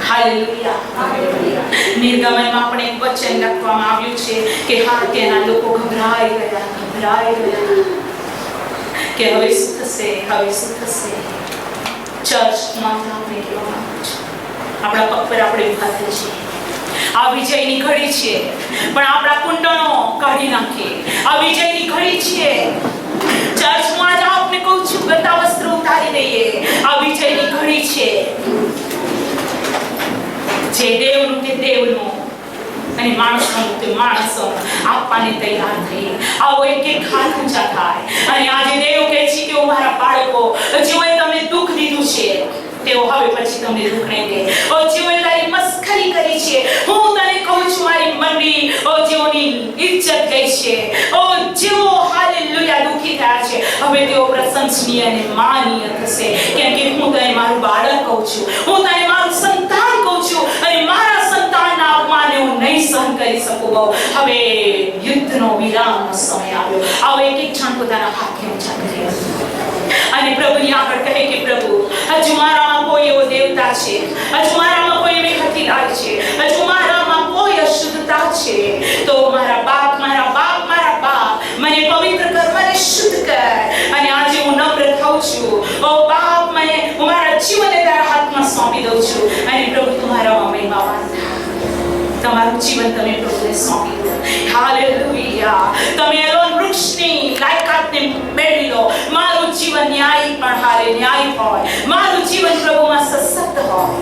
હાલેલુયા. નિર્ગમનમાં પણ એક વચન લખવામાં આવ્યું છે કે હા, તેના લોકો ઘબરાઈ ગયા કે હવે શું થશે. ચર્ચમાં આપણે કહેવા માંગુ છું, આપણા પગ પર આપણે ઉભા થઈ છીએ. આ વિજયની ઘડી છે, પણ આપણા કુંડળો કાઢી નાખીએ. આ વિજયની ઘડી છે. ચર્ચમાં જ આપને કહું છું, ગંદા વસ્ત્રો ઉતારી દઈએ. આ વિજયની ઘડી છે. જે દેવનું તે દેવનું અને માણસનું તે માણસો આપવાને તૈયાર થઈએ. આવો એક હાથ ઊંચા થાય અને આજે દેવ કહે છે કે મારા બાળકો, જેઓએ તમને દુઃખ દીધું છે તેઓ હવે પછી તમને દુઃખ નહીં દે. જેઓએ તારી મસ્કરી કરી છે, હું તને કહું છું મારી મંડળી, જેઓની ઇજ્જત ગઈ છે, જેઓ હાલેલુયા દુઃખી થયા છે, હવે તેઓ પ્રશંસનીય અને માનીય થશે. કેમ કે હું તને મારું બાળક કહું છું, હું તને મારું સંતાન કહું છું અને મારા સંતાનના અપમાનને હું નહીં સહન કરી શકું. હવે યુદ્ધનો વિરામનો સમય આવ્યો. આવો એક ક્ષણ પોતાના હાથને ઊંચા કરીએ અને પ્રભુની આગળ કહે કે પ્રભુ, હજુ મારામાં કોઈ એવો દેવતા છે, હજુ મારામાં કોઈ એવી હઠીલાલ છે, હજુ મારામાં કોઈ અશુદ્ધતા છે, તો મારા બાપ મને પવિત્ર કર, મને શુદ્ધ કર. અને આજે હું નમ્ર થઉં છું. ઓ બાપ, હું મારા જીવનને તારા હાથમાં સોંપી દઉં છું અને પ્રભુ તમારામાં મહિમાવાન થાય. તમારું જીવન તમે પ્રભુને સોંપી દો. હાલેલુયા. તમે એલોન વૃક્ષની લાયકાતને મેળવી લો. મારું જીવન ન્યાયી હોય. મારું જીવન પ્રભુમાં સશક્ત હોય.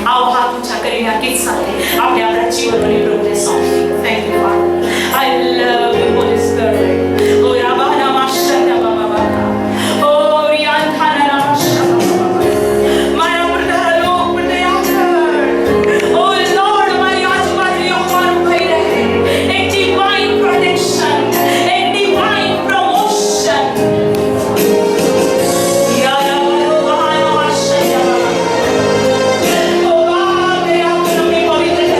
આવો હાથ ઊંચા કરીને આ ગીત સાથે આપણે આપણા જીવનને પ્રભુને સોંપી દો. Thank you father. I love you holy spirit. ઓ રાબાના માશના બાબા, ઓ રિયાંથાના માશના બાબા, મારા પ્રધાન લોક પ્રદયા કર. ઓ લોર્ડ, મારી આજુબાજુ યહોવાનું ભય રહે. એક ડિવાઇન પ્રોટેક્શન, એક ડિવાઇન પ્રમોશન. પવિત્ર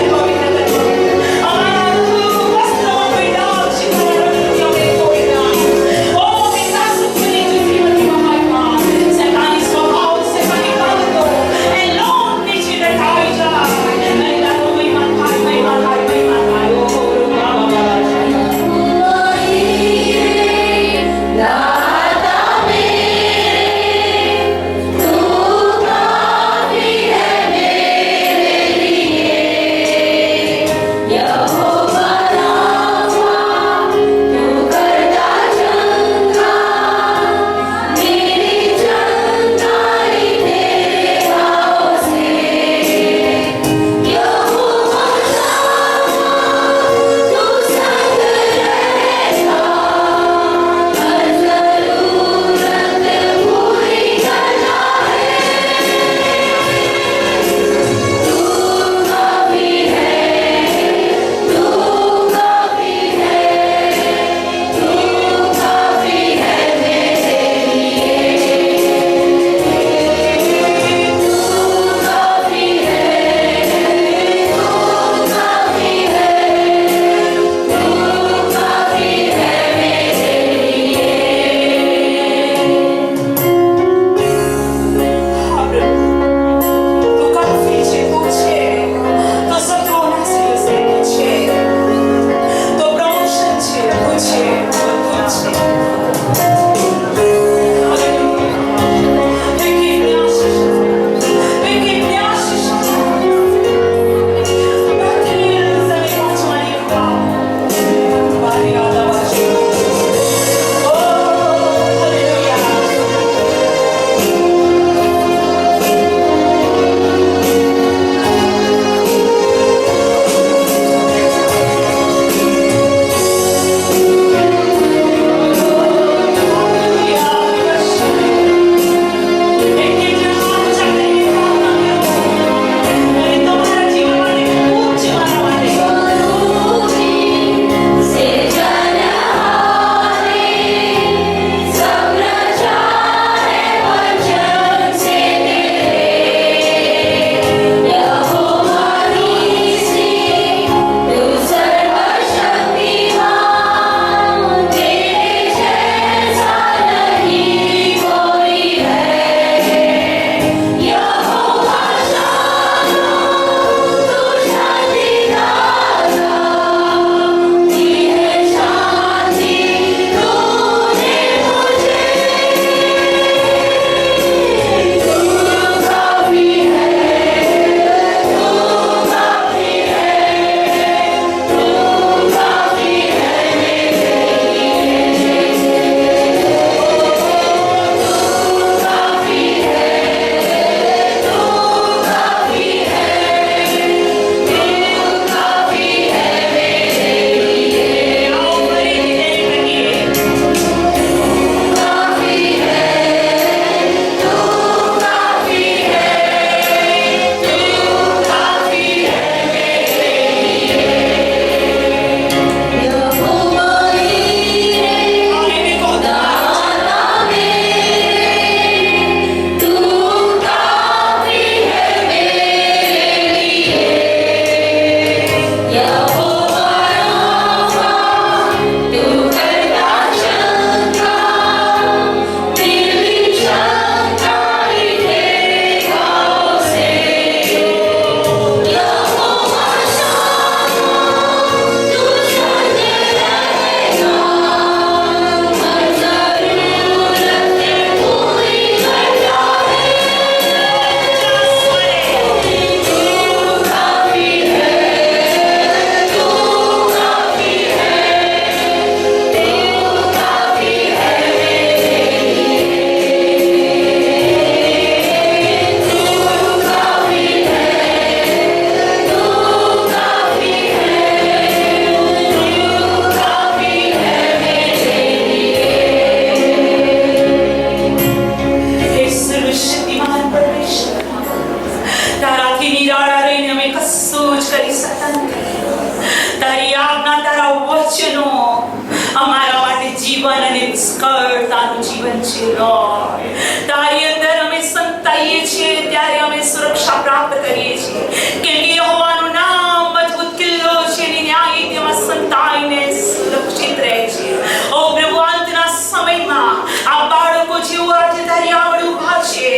નિષ્કળતાનું જીવન છે લોર્ડ. તારી અંદર અમે સંતાઈએ છીએ ત્યારે અમે સુરક્ષા પ્રાપ્ત કરીએ છીએ કે યહોવાનું નામ મજબૂત કિલ્લો છે અને ન્યાય તેમાં સંતાઈને સુરક્ષિત રહે છે. ઓ પ્રભુ, અંતના સમયમાં આ બાળકો જેવું આજે તારી આગળ ઊભા છે.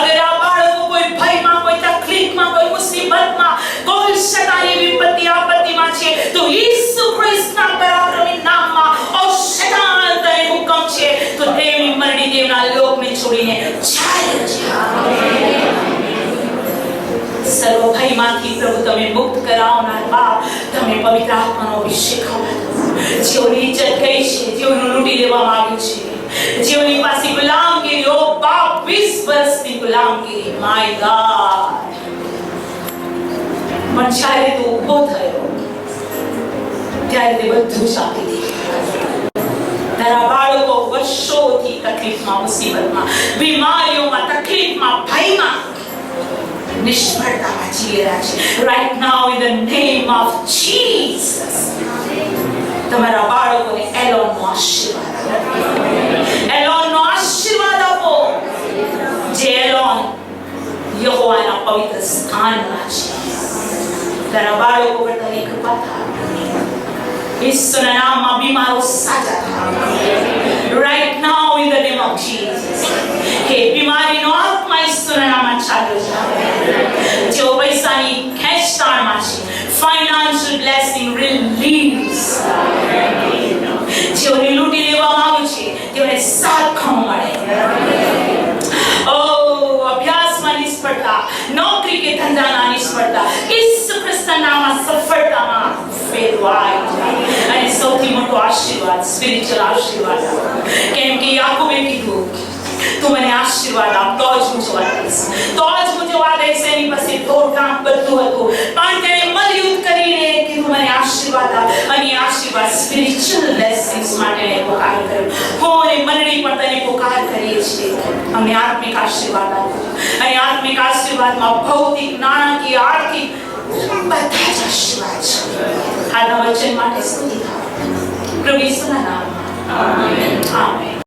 અગર આ બાળકો કોઈ ભયમાં, કોઈ તકલીફમાં, કોઈ મુસીબતમાં, કોઈ શૈતાની વિપત્તિ આપત્તિમાં છે તો ઈસુ ખ્રિસ્તના પરાક્રમી નામમાં ઓ શૈતાન તને હુકમ છે તો દેવની મરણી દેવના લોકને છોડીને ચાલ્યો જા. સર્વ ભયમાંથી પ્રભુ તમે મુક્ત કરાવનાર બાપ, તમે પવિત્ર આત્માનો અભિષેક કરો. જેઓની ઇજ્જત ગઈ છે, જેઓનું લૂંટી લેવામાં આવ્યું છે, જેઓની પાસે ગુલામગીરી, ઓ બાપ 20 વર્ષની ગુલામગીરી, માય ગોડ. પણ જ્યારે તું ઊભો થયો ત્યારે તે બધું ચાલી દીધું. તારા બાળકો વર્ષોથી તકલીફમાં, મુસીબતમાં, બીમારીઓમાં, તકલીફમાં, ભયમાં, નિષ્ફળતામાં જીવી રહ્યા છે. Right now in the name of Jesus તમારા બાળકોને એલોનનો આશીર્વાદ આપો. એલોનનો આશીર્વાદ આપો. જે એલોન યહોવાના પવિત્ર સ્થાનમાં છે. તારા બાળકો પર તારી કૃપા થાય. ઈસુના નામમાં બીમારો સાજા થાય. Right now in the name of Jesus કે બીમારીનો આત્મા ઈસુના નામમાં ચાલ્યો જાય. જેઓ પૈસાની ખેંચતાણમાં છે, ફાઇનાન્શિયલ બ્લેસિંગ રિલીઝ. જેઓને લૂંટી લેવામાં આવ્યું છે તેઓને 7 ગણું મળે. ઓ અભ્યાસમાં નિષ્ફળતા, નોકરી કે ધંધાના નિષ્ફળતા, ઈસુ ખ્રિસ્તના નામમાં સફળતામાં ફેરવાય. અને સૌથી મોટો આશીર્વાદ, સ્પિરિચ્યુઅલ આશીર્વાદ, કેમ કે યાકૂબે કીધું તું મને આશીર્વાદ આપ તો જ હું જવા દઈશ, તો જ હું જવા દઈશ. એની પાસે દોડધામ બધું હતું પણ તેણે મલયુદ્ધ કરીને કીધું મને આશીર્વાદ આપ. અને આશીર્વાદ સ્પિરિચ્યુઅલ બ્લેસિંગ્સ માટે પોકાર કર્યો. હું અને મંડળી પણ તને પોકાર કરીએ છીએ અમને આત્મિક આશીર્વાદ આપો. અને આત્મિક આશીર્વાદમાં ભૌતિક, નાણાકીય, આર્થિક બધા જ આશીર્વાદ છે. આજના વચન માટે સ્તુતિ થાવ પ્રભુ ઈસુના નામમાં. આમેન.